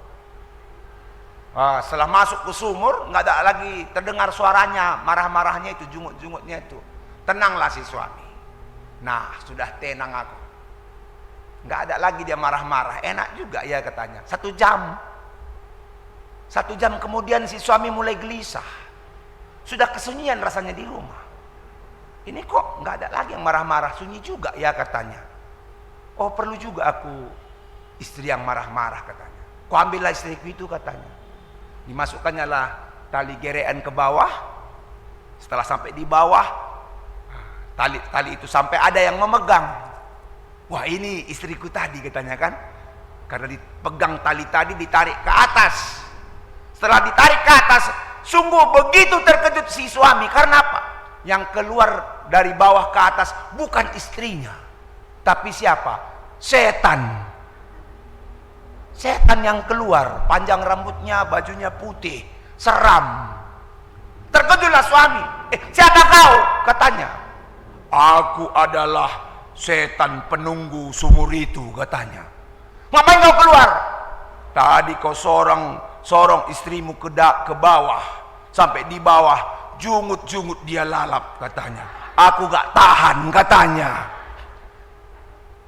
Setelah masuk ke sumur, nggak ada lagi terdengar suaranya, marah-marahnya itu, jungut-jungutnya itu. Tenanglah si suami. Nah, sudah tenang aku. Nggak ada lagi dia marah-marah, enak juga ya katanya. 1 jam kemudian si suami mulai gelisah. Sudah kesunyian rasanya di rumah. Ini kok nggak ada lagi yang marah-marah, sunyi juga ya katanya. Oh, perlu juga aku istri yang marah-marah katanya. Kau ambillah istriku itu katanya. Dimasukkannya lah tali gerean ke bawah. Setelah sampai di bawah, tali itu sampai ada yang memegang. Wah, ini istriku tadi katanya kan. Karena dipegang tali tadi, ditarik ke atas. Setelah ditarik ke atas, sungguh begitu terkejut si suami. Karena apa? Yang keluar dari bawah ke atas bukan istrinya, tapi siapa? Setan. Setan yang keluar, panjang rambutnya, bajunya putih, seram. Terkejutlah suami. Siapa kau? Katanya. Aku adalah setan penunggu sumur itu katanya. Ngapain kau keluar? Tadi kau sorong istrimu ke bawah, sampai di bawah jungut-jungut dia lalap katanya. Aku gak tahan katanya.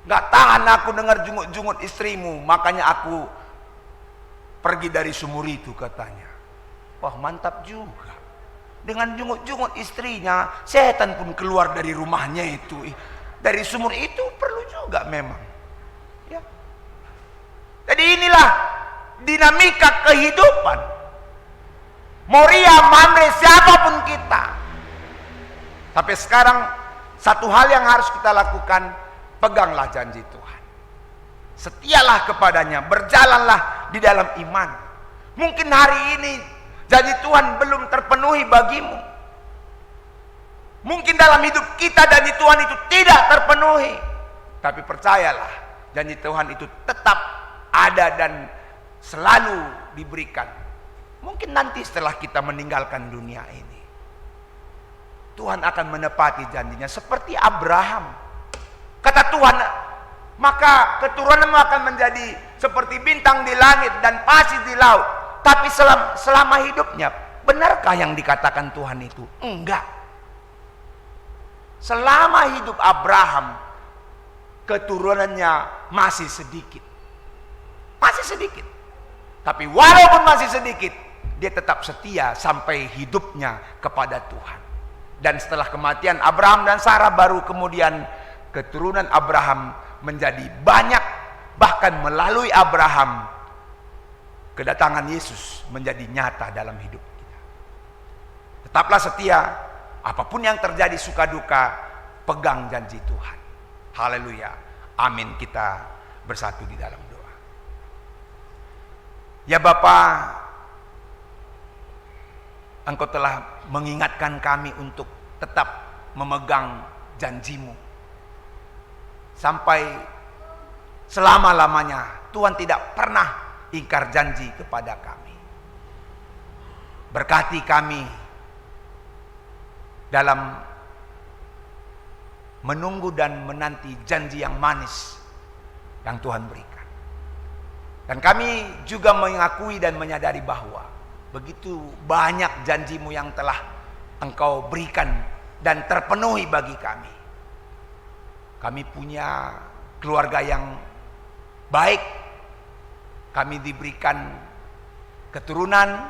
Gak tahan aku dengar jungut-jungut istrimu, makanya aku pergi dari sumur itu katanya. Wah, mantap juga. Dengan jungut-jungut istrinya, setan pun keluar dari rumahnya itu. Dari sumur itu perlu juga memang. Ya. Jadi inilah dinamika kehidupan. Moria, Mamre, siapapun kita. Tapi sekarang satu hal yang harus kita lakukan, peganglah janji Tuhan. Setialah kepadanya, berjalanlah di dalam iman. Mungkin hari ini janji Tuhan belum terpenuhi bagimu. Mungkin dalam hidup kita janji Tuhan itu tidak terpenuhi, tapi percayalah, janji Tuhan itu tetap ada dan selalu diberikan. Mungkin nanti setelah kita meninggalkan dunia ini, Tuhan akan menepati janjinya seperti Abraham. Kata Tuhan, maka keturunanmu akan menjadi seperti bintang di langit dan pasir di laut. Tapi selama hidupnya, benarkah yang dikatakan Tuhan itu? Enggak. Selama hidup Abraham, keturunannya masih sedikit. Masih sedikit. Tapi walaupun masih sedikit, dia tetap setia sampai hidupnya kepada Tuhan. Dan setelah kematian Abraham dan Sarah, baru kemudian keturunan Abraham menjadi banyak. Bahkan melalui Abraham, kedatangan Yesus menjadi nyata dalam hidup kita. Tetaplah setia, apapun yang terjadi suka duka, pegang janji Tuhan. Haleluya. Amin. Kita bersatu di dalam doa. Ya Bapa, Engkau telah mengingatkan kami untuk tetap memegang janji-Mu. Sampai selama-lamanya Tuhan tidak pernah ingkar janji kepada kami. Berkati kami dalam menunggu dan menanti janji yang manis yang Tuhan berikan. Dan kami juga mengakui dan menyadari bahwa begitu banyak janji-Mu yang telah Engkau berikan dan terpenuhi bagi kami. Kami punya keluarga yang baik, kami diberikan keturunan,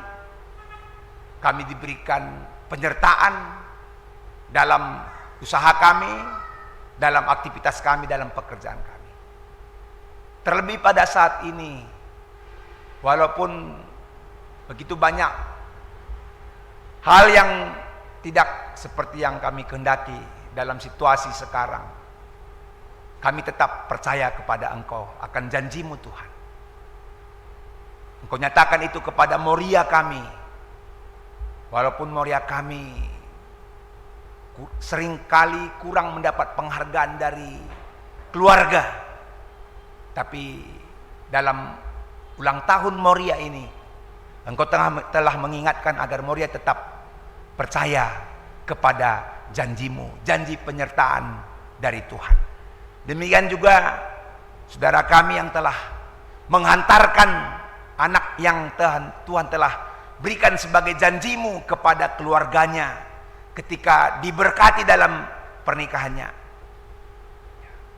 kami diberikan penyertaan dalam usaha kami, dalam aktivitas kami, dalam pekerjaan kami. Terlebih pada saat ini, walaupun begitu banyak hal yang tidak seperti yang kami kehendaki dalam situasi sekarang, kami tetap percaya kepada Engkau akan janji-Mu Tuhan. Engkau nyatakan itu kepada Moria kami. Walaupun Moria kami seringkali kurang mendapat penghargaan dari keluarga, tapi dalam ulang tahun Moria ini, Engkau telah mengingatkan agar Moria tetap percaya kepada janji-Mu, janji penyertaan dari Tuhan. Demikian juga saudara kami yang telah menghantarkan anak yang Tuhan telah berikan sebagai janji-Mu kepada keluarganya ketika diberkati dalam pernikahannya.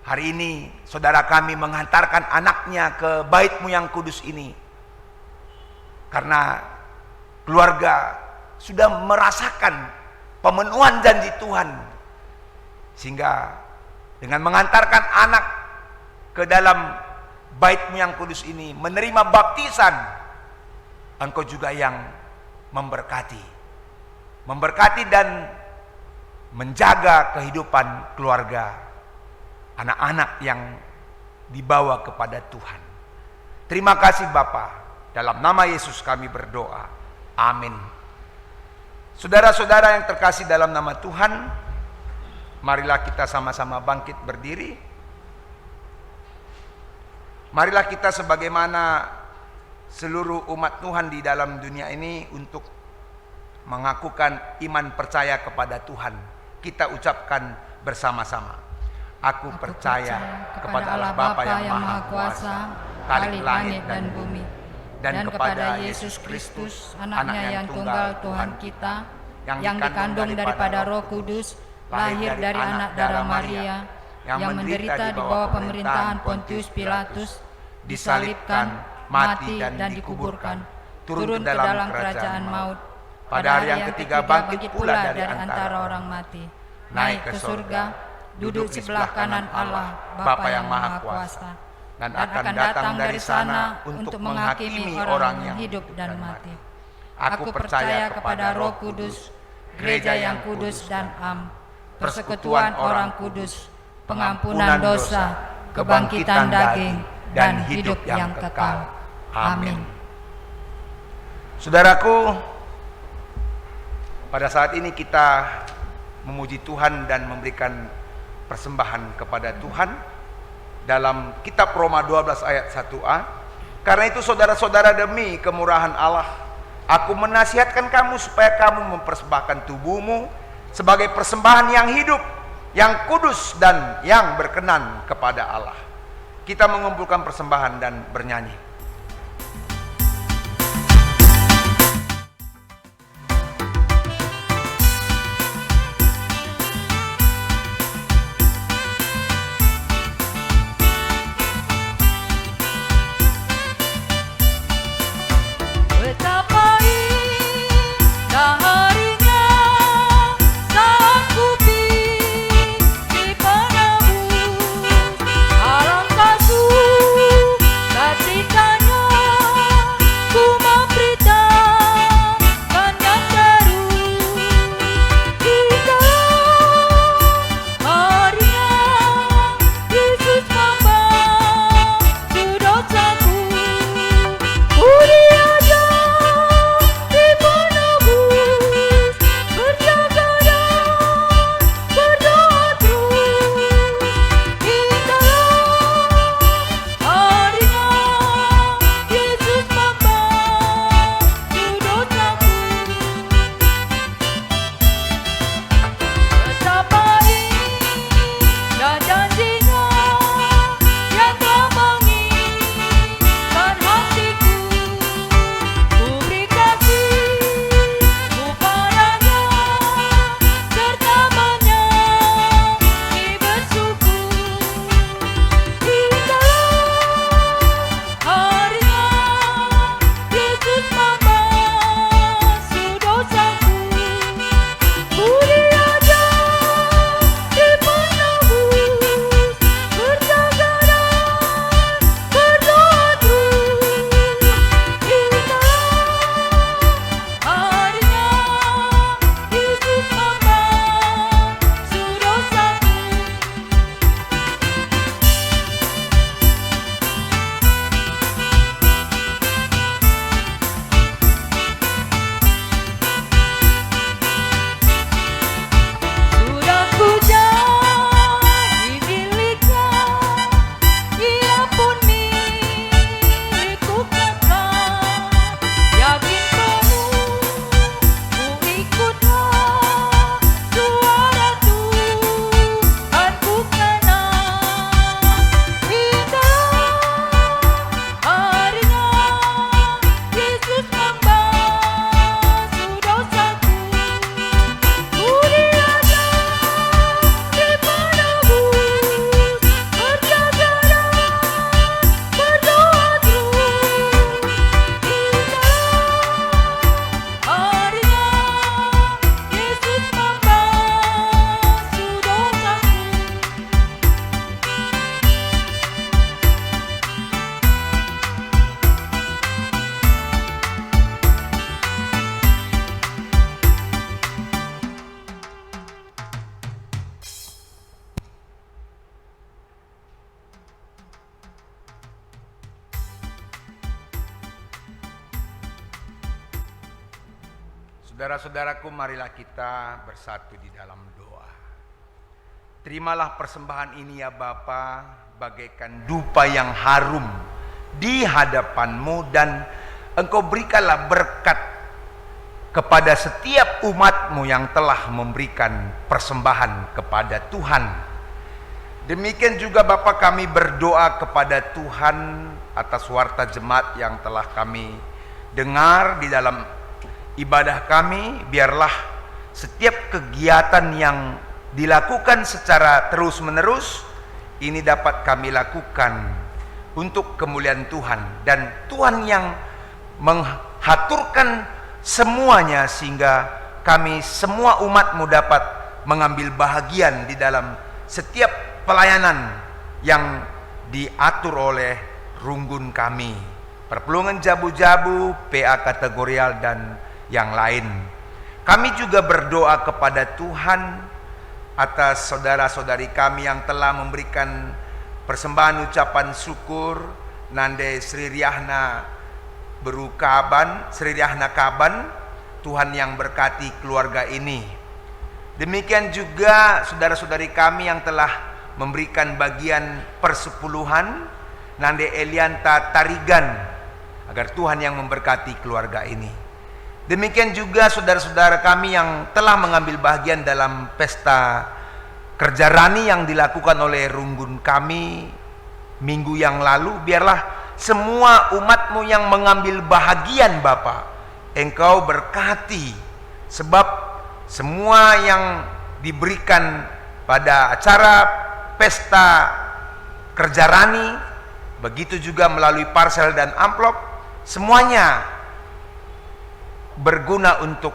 Hari ini saudara kami menghantarkan anaknya ke bait-Mu yang kudus ini karena keluarga sudah merasakan pemenuhan janji Tuhan, sehingga dengan mengantarkan anak ke dalam bait-Mu yang kudus ini, menerima baptisan, Engkau juga yang memberkati dan menjaga kehidupan keluarga, anak-anak yang dibawa kepada Tuhan. Terima kasih Bapa, dalam nama Yesus kami berdoa, amin. Saudara-saudara yang terkasih dalam nama Tuhan, marilah kita sama-sama bangkit berdiri. Marilah kita sebagaimana seluruh umat Tuhan di dalam dunia ini untuk mengakukan iman percaya kepada Tuhan. Kita ucapkan bersama-sama. Aku percaya kepada Allah Bapa yang Maha Kuasa, Khalik langit dan bumi, dan kepada Yesus Kristus, anaknya yang tunggal Tuhan kita, yang dikandung daripada Roh Kudus, lahir dari anak darah Maria, yang menderita di bawah pemerintahan Pontius Pilatus, disalibkan, mati dan dikuburkan, turun ke dalam kerajaan maut, pada hari yang ketiga bangkit pula dari antara orang mati, naik ke surga, duduk sebelah kanan Allah Bapa yang Maha Kuasa, dan akan datang dari sana untuk menghakimi orang yang hidup dan mati. Aku percaya kepada Roh Kudus, gereja yang kudus dan am, persekutuan orang kudus, pengampunan dosa, kebangkitan daging, dan hidup yang kekal. Amin. Saudaraku, pada saat ini kita memuji Tuhan dan memberikan persembahan kepada Tuhan dalam kitab Roma 12 ayat 1a. Karena itu saudara-saudara, demi kemurahan Allah, aku menasihatkan kamu supaya kamu mempersembahkan tubuhmu sebagai persembahan yang hidup, yang kudus dan yang berkenan kepada Allah. Kita mengumpulkan persembahan dan bernyanyi. Saudara-saudaraku, marilah kita bersatu di dalam doa. Terimalah persembahan ini ya Bapa, bagaikan dupa yang harum di hadapan-Mu, dan Engkau berikanlah berkat kepada setiap umat-Mu yang telah memberikan persembahan kepada Tuhan. Demikian juga Bapa, kami berdoa kepada Tuhan atas warta jemaat yang telah kami dengar di dalam ibadah kami. Biarlah setiap kegiatan yang dilakukan secara terus-menerus ini dapat kami lakukan untuk kemuliaan Tuhan, dan Tuhan yang mengaturkan semuanya sehingga kami semua umat-Mu dapat mengambil bahagian di dalam setiap pelayanan yang diatur oleh runggun kami, perpulungan Jabu-Jabu, PA Kategorial dan yang lain. Kami juga berdoa kepada Tuhan atas saudara-saudari kami yang telah memberikan persembahan ucapan syukur. Nande Sri Riahna Kaban, Tuhan yang berkati keluarga ini. Demikian juga saudara-saudari kami yang telah memberikan bagian persepuluhan, Nande Elianta Tarigan, agar Tuhan yang memberkati keluarga ini. Demikian juga saudara-saudara kami yang telah mengambil bagian dalam pesta kerja rani yang dilakukan oleh runggun kami minggu yang lalu. Biarlah semua umatmu yang mengambil bahagian Bapa, Engkau berkati, sebab semua yang diberikan pada acara pesta kerja rani, begitu juga melalui parsel dan amplop, semuanya berguna untuk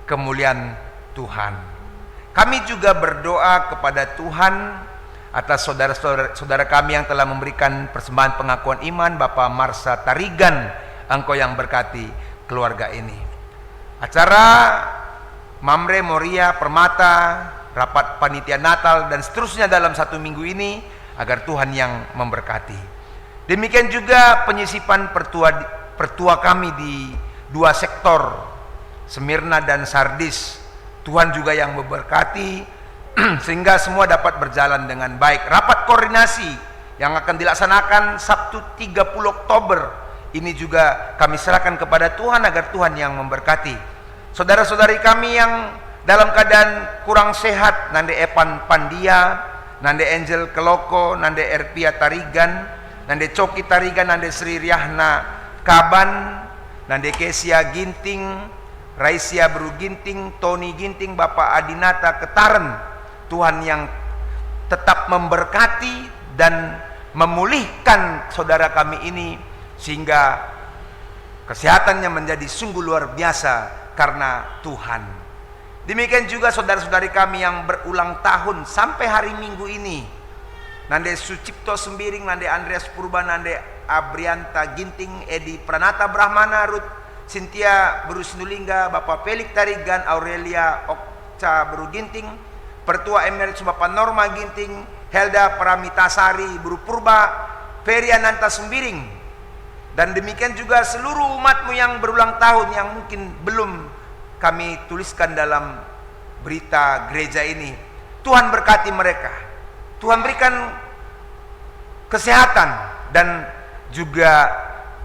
kemuliaan Tuhan. Kami juga berdoa kepada Tuhan atas saudara kami yang telah memberikan persembahan pengakuan iman, Bapak Marsa Tarigan. Engkau yang berkati keluarga ini. Acara Mamre, Moria, Permata, rapat panitia Natal dan seterusnya dalam 1 minggu ini, agar Tuhan yang memberkati. Demikian juga penyisipan pertua kami di 2 sektor, Smyrna dan Sardis. Tuhan juga yang memberkati sehingga semua dapat berjalan dengan baik. Rapat koordinasi yang akan dilaksanakan Sabtu 30 Oktober ini juga kami serahkan kepada Tuhan, agar Tuhan yang memberkati. Saudara-saudari kami yang dalam keadaan kurang sehat, Nande Epan Pandia, Nande Angel Keloko, Nande Erpia Tarigan, Nande Coki Tarigan, Nande Sri Riahna Kaban, Nande Kesia Ginting, Raisia Bru Ginting, Tony Ginting, Bapak Adinata Ketaren. Tuhan yang tetap memberkati dan memulihkan saudara kami ini, sehingga kesehatannya menjadi sungguh luar biasa karena Tuhan. Demikian juga saudara-saudari kami yang berulang tahun sampai hari Minggu ini, Nande Sucipto Sembiring, Nande Andreas Purba, Nande Abrianta Ginting, Edi Pranata Brahmana, Ruth Cynthia Bru Sinulingga, Bapak Felix Tarigan, Aurelia Okca Bru Ginting, Pertua Emeritus Bapak Norma Ginting, Helda Pramitasari Bru Purba, Ferry Ananta Sembiring. Dan demikian juga seluruh umatmu yang berulang tahun yang mungkin belum kami tuliskan dalam berita gereja ini. Tuhan berkati mereka. Tuhan berikan kesehatan dan juga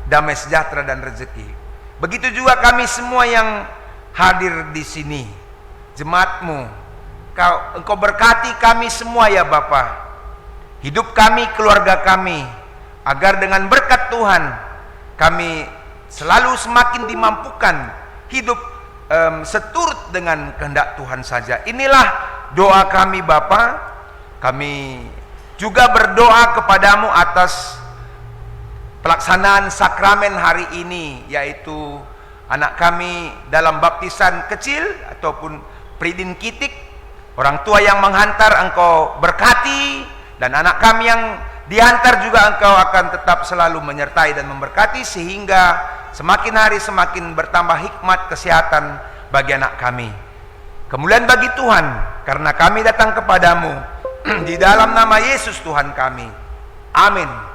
damai sejahtera dan rezeki. Begitu juga kami semua yang hadir di sini, jemaatmu. Engkau berkati kami semua ya Bapa. Hidup kami, keluarga kami, agar dengan berkat Tuhan kami selalu semakin dimampukan hidup seturut dengan kehendak Tuhan saja. Inilah doa kami Bapa. Kami juga berdoa kepadamu atas pelaksanaan sakramen hari ini, yaitu anak kami dalam baptisan kecil ataupun Pridin Kitik. Orang tua yang menghantar Engkau berkati, dan anak kami yang dihantar juga Engkau akan tetap selalu menyertai dan memberkati, sehingga semakin hari semakin bertambah hikmat kesehatan bagi anak kami. Kemuliaan bagi Tuhan, karena kami datang kepadamu di dalam nama Yesus Tuhan kami. Amin.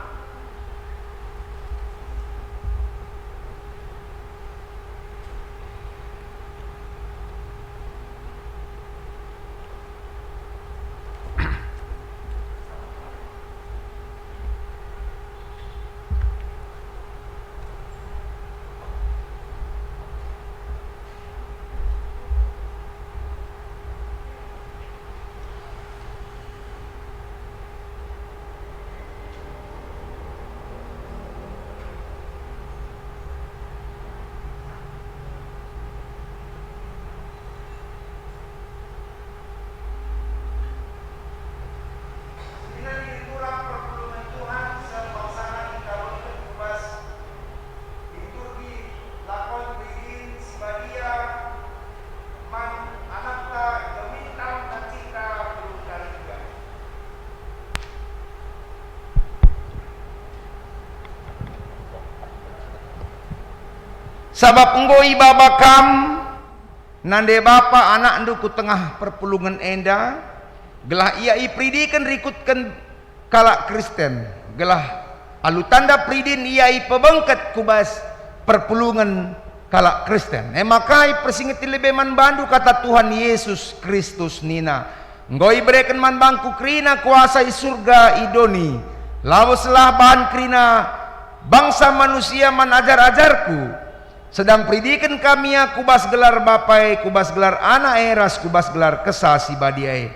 Sabab enggoi babakam nande bapa anak ndu ku tengah perpulungan enda, gelah ia ipridikan rikutkan kalak Kristen, gelah alu tanda pridin ia pebengket kubas perpulungan kalak Kristen. Makai persingiti lebih man bandu kata Tuhan Yesus Kristus nina. Ngoi berikan man bangku krina kuasa i surga idoni. Lawaslah bahan krina bangsa manusia man ajar-ajarku. Sedang pridikan kami ya kubas gelar bapai, kubas gelar anak eras, kubas gelar kesah si badiai.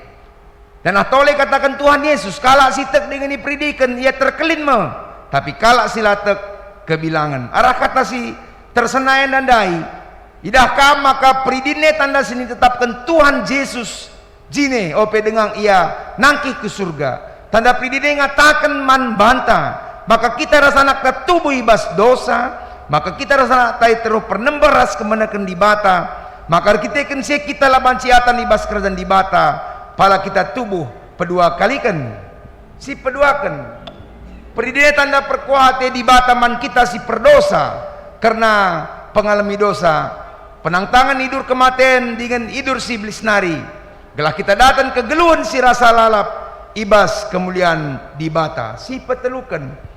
Dan atole katakan Tuhan Yesus, kalak sitek dengan dipridikan, ia terkelin me. Tapi kalak silatek kebilangan. Arah kata si tersenayan dan dai. Idahkah maka pridine tanda sini tetapkan Tuhan Yesus jine ope dengan ia nangkih ke surga. Tanda pridine ngatakan man banta. Maka kita rasa nak tubuh ibas dosa. Maka kita rasa tai terus pernembaras kemenakan di bata. Maka kita kan kita laban ciatan ibas kerajaan di bata. Pala kita tubuh pedua kalikan. Si peduakan. Pridine tanda perkuate di bata man kita si perdosa. Karena pengalami dosa. Penangtangan hidur kematian dengan hidur si iblis nari. Gelah kita datang ke geluhan si rasa lalap. Ibas kemuliaan di bata. Si petelukan.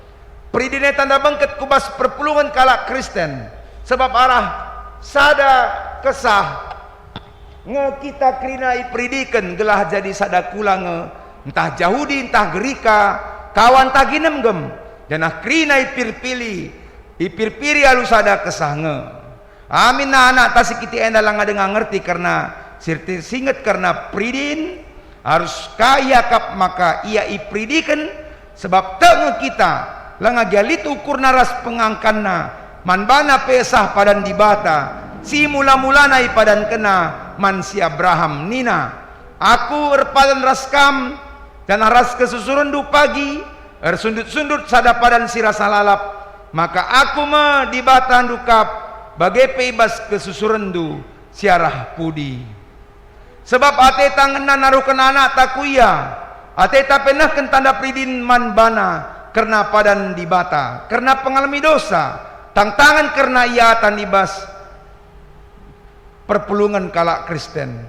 Pridine tanda bangket kubas perpulungan kalak Kristen. Sebab arah sada kesah nge kita krina ipridikan gelah jadi sada kulang entah Yahudi entah Gerika kawan tak ginem gem janah krina ipirpiri alu sada kesah nge. Amin na anak tasik kiti enda lang ada ngerti karena sirti singet karena pridin harus kaya kap maka ia ipridikan sebab tenge kita langa galit ukur naras pengangkanna manbana pesah padan dibata si mula-mulana padan kena man si Abraham nina aku erpadan raskam dan ras kesusurundu pagi ersundut-sundut sada padan si rasa lalap maka aku me dibata dukap bagai peibas kesusurendu siarah pudi sebab ate tangan narukan anak takuya ate tapenah tanda pridin manbana karena padan dibata, karena pengalami dosa, tantangan karena ia tanibas perpulungan kalak Kristen.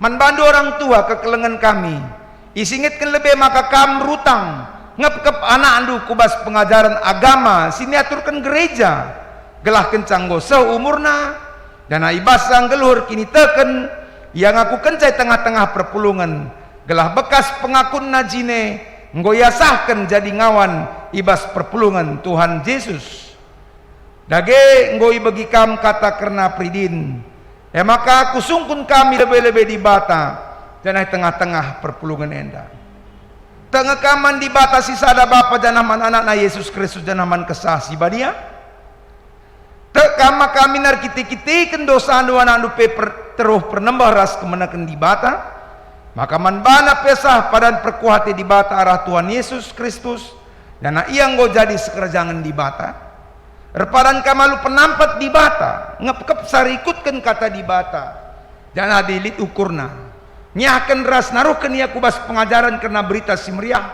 Manbandu orang tua kekelengan kami, isingitkan lebih maka kam rutang, ngep-kep anak andu kubas pengajaran agama, sini aturkan gereja, gelah kencanggo seumurna, dan ibas sang geluhur kini teken, yang aku kencai tengah-tengah perpulungan, gelah bekas pengakun najine, nggoyasahkan jadi ngawan ibas perpulungan Tuhan Yesus. Dage ngoi bagi kam kata karena pridin. Maka aku sungkun kami lebih-lebih di bata dan tengah-tengah perpulungan enda. Tengah kaman di bata si sada bapa janaman anak na Yesus Kristus janaman kesah si badia. Tekama kami nar kiti-kiti kendosa andu anak teruh pernembah ras kemenakan di bata. Maka manbana pesah padan perkuhati di bata arah Tuhan Yesus Kristus dan ia nggo jadi sekerjangan di bata erpadan kamalu penampat di bata ngepkep sarikutkan kata di bata dan adilit ukurna nyaken ras naruhkan ia kubas pengajaran karena berita si meriah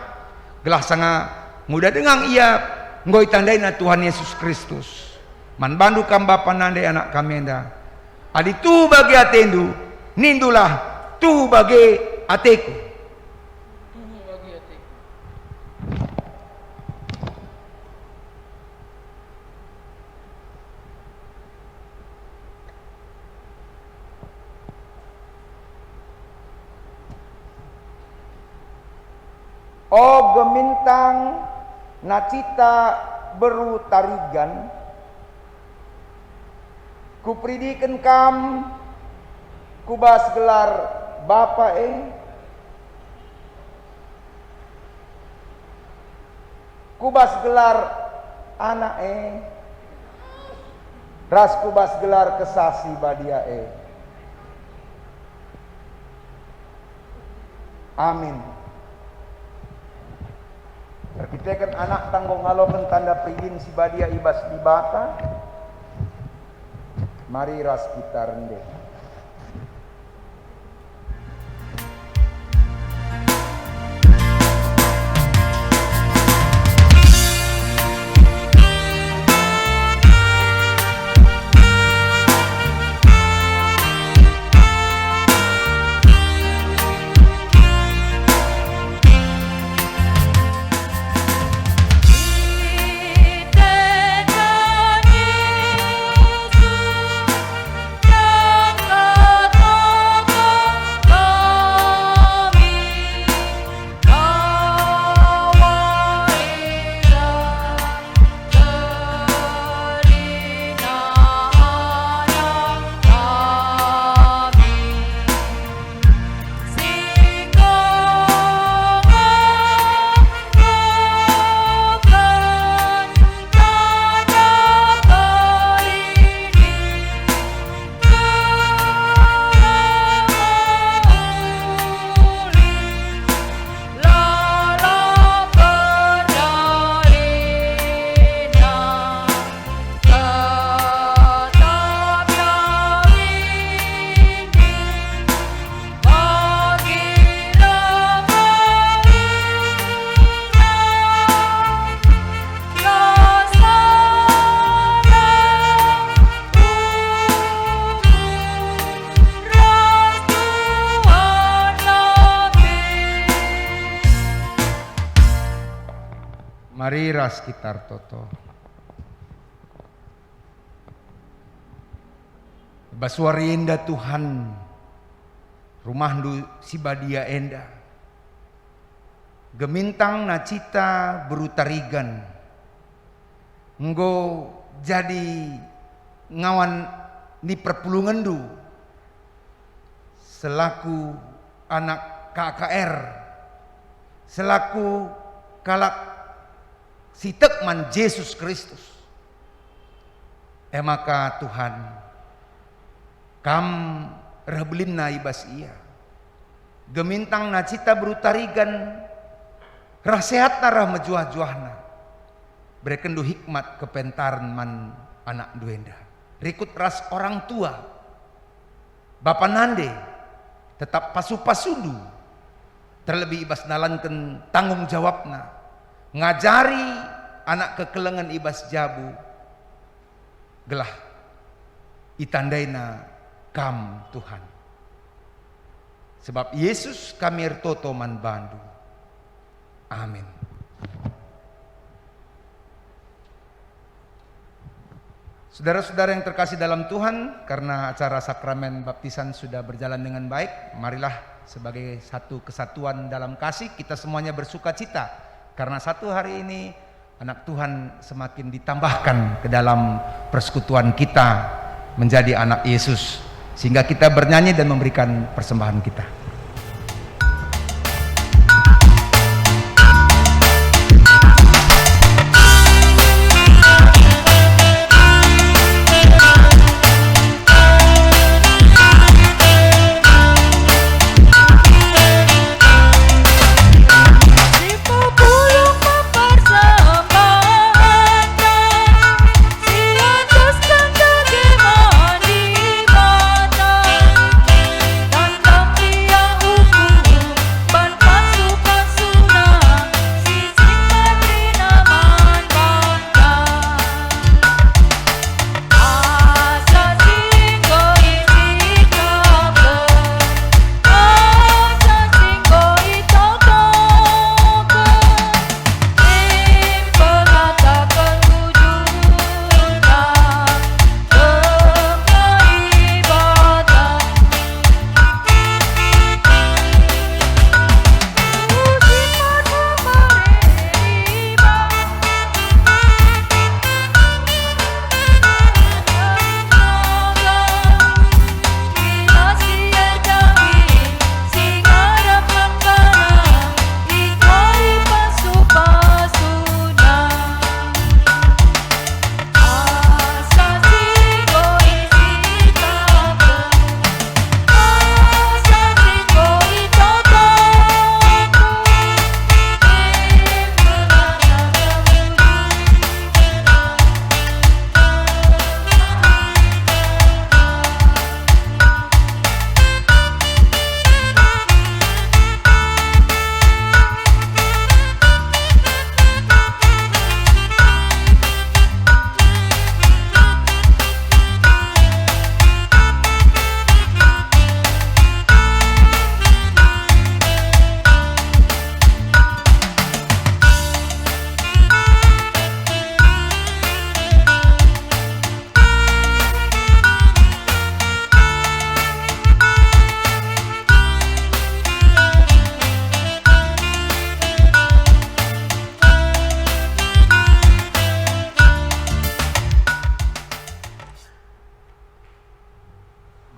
gelah sanga mudah dengan ia nggo itandaina Tuhan Yesus Kristus manbandu kam bapa nande anak kamenda adi tu bagi atendu nindulah tu bagi ateku. O gemintang nacita beru tarigan kupridikan kam kubas gelar Bapa kubas gelar anak ras kubas gelar kesasi badia amin. Kita kan anak tanggung ngalokan tanda pridin si badia ibas di bata mari ras kita rendah. Mari ras kitar toto. Basuari enda Tuhan, rumah du sibadia enda. Gemintang nacita berutarigan. Enggo jadi ngawan ni perpulungan du. Selaku anak KKR, selaku kalak si tekman Yesus Kristus. Maka Tuhan kam rahbelinna ibas ia. Gemintang nacita berutarigan rasehat narah mejuah-juahna. Berekendu hikmat kepentaran man anak duenda. Rikut ras orang tua. Bapa nande tetap pasu-pasundu. Terlebih ibas nalankan tanggung jawabna. Ngajari anak kekelengan ibas jabu. Gelah itandaina kam Tuhan. Sebab Yesus kami ertoto man bandu. Amin. Saudara-saudara yang terkasih dalam Tuhan, karena acara sakramen baptisan sudah berjalan dengan baik, marilah sebagai satu kesatuan dalam kasih kita semuanya bersuka cita. Karena satu hari ini anak Tuhan semakin ditambahkan ke dalam persekutuan kita menjadi anak Yesus. Sehingga kita bernyanyi dan memberikan persembahan kita.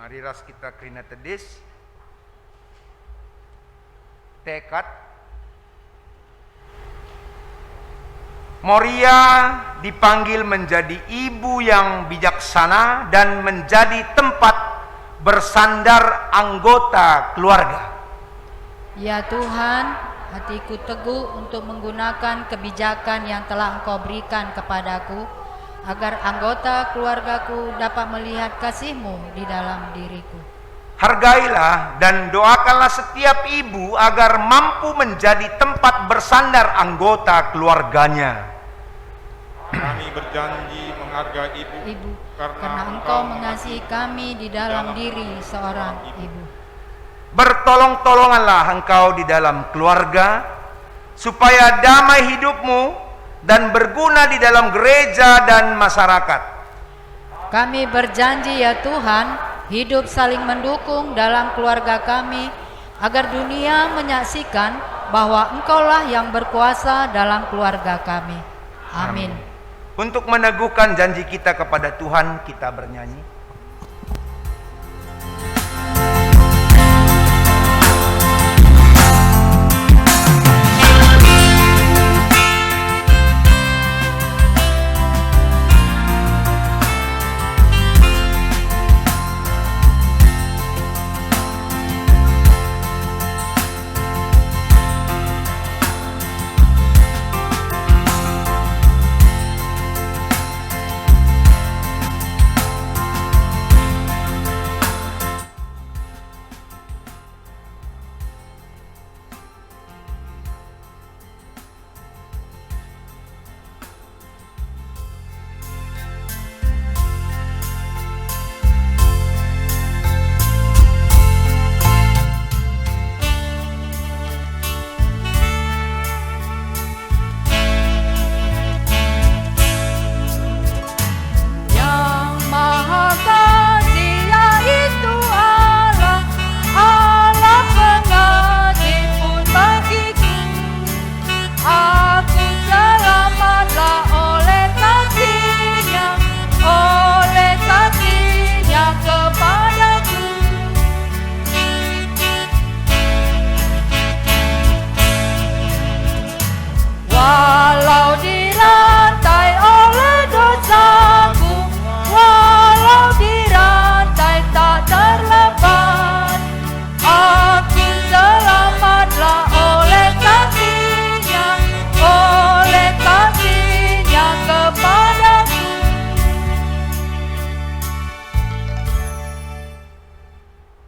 Mari ras kita krina tedis. Tekad Moria dipanggil menjadi ibu yang bijaksana dan menjadi tempat bersandar anggota keluarga. Ya Tuhan, hatiku teguh untuk menggunakan kebijakan yang telah Engkau berikan kepadaku, agar anggota keluargaku dapat melihat kasih-Mu di dalam diriku. Hargailah dan doakanlah setiap ibu agar mampu menjadi tempat bersandar anggota keluarganya. Kami berjanji menghargai Ibu, karena Engkau mengasihi kami di dalam diri seorang ibu. Bertolong-tolonganlah engkau di dalam keluarga, supaya damai hidupmu dan berguna di dalam gereja dan masyarakat. Kami berjanji ya Tuhan, hidup saling mendukung dalam keluarga kami, agar dunia menyaksikan bahwa Engkaulah yang berkuasa dalam keluarga kami. Amin. Untuk meneguhkan janji kita kepada Tuhan, kita bernyanyi.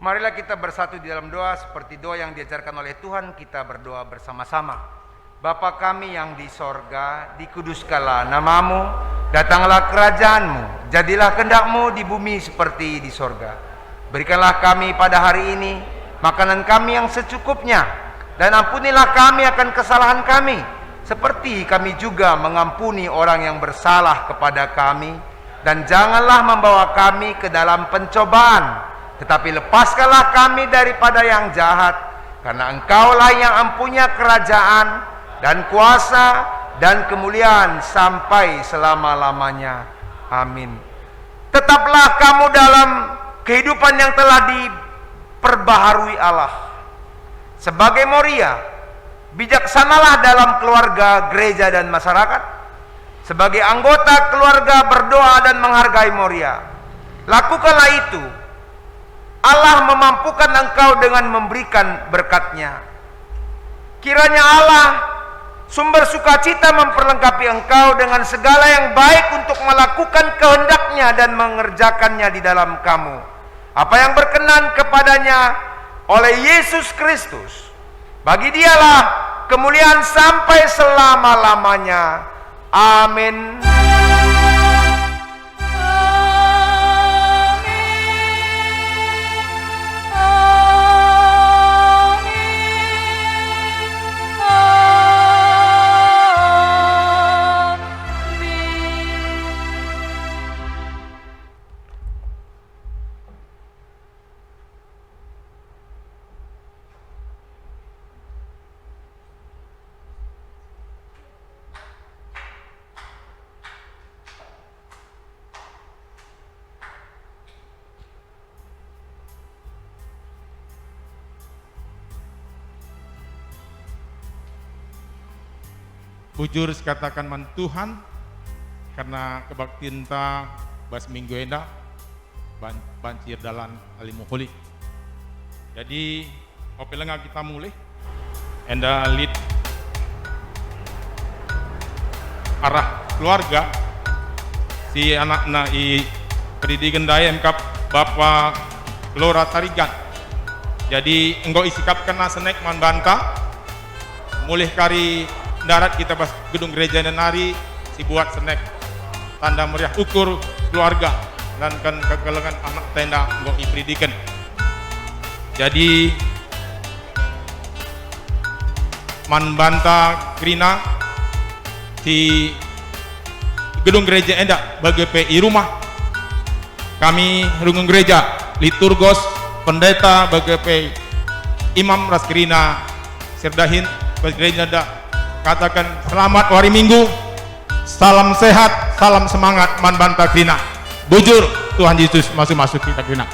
Marilah kita bersatu di dalam doa seperti doa yang diajarkan oleh Tuhan. Kita berdoa bersama-sama. Bapa kami yang di sorga, dikuduskanlah namamu, datanglah kerajaanmu, jadilah kehendak-mu di bumi seperti di sorga. Berikanlah kami pada hari ini makanan kami yang secukupnya, dan ampunilah kami akan kesalahan kami, seperti kami juga mengampuni orang yang bersalah kepada kami. Dan janganlah membawa kami ke dalam pencobaan, tetapi lepaskanlah kami daripada yang jahat, karena Engkaulah yang mempunyai kerajaan dan kuasa dan kemuliaan sampai selama-lamanya. Amin. Tetaplah kamu dalam kehidupan yang telah diperbaharui Allah. Sebagai Moria, bijaksanalah dalam keluarga, gereja dan masyarakat. Sebagai anggota keluarga berdoa dan menghargai Moria. Lakukanlah itu. Allah memampukan engkau dengan memberikan berkat-Nya. Kiranya Allah sumber sukacita memperlengkapi engkau dengan segala yang baik untuk melakukan kehendak-Nya dan mengerjakannya di dalam kamu. Apa yang berkenan kepadanya oleh Yesus Kristus. Bagi Dialah kemuliaan sampai selama-lamanya. Amin. Bujur sekatakan man Tuhan, karena kebaktian ta bas minggu enda bancir dalam alimuhuli. Jadi opelenga kita mulai enda lead arah keluarga si anak-anak i pendidikan daya mkap Bapak Lora Tarigan. Jadi engkau isikap kena senek man banta mulai kari darat kita pas gedung gereja dan nari si buat senek tanda meriah ukur keluarga dan kan kegelengan anak tenda ngok ipridikan. Jadi man banta krina di gedung gereja endak BGPI rumah. Kami rungung gereja, liturgos, pendeta BGPI, Imam Raskrina Serdahin gereja endak katakan selamat hari Minggu, salam sehat, salam semangat, man banta krina. Bujur Tuhan Yesus masuk kita krina.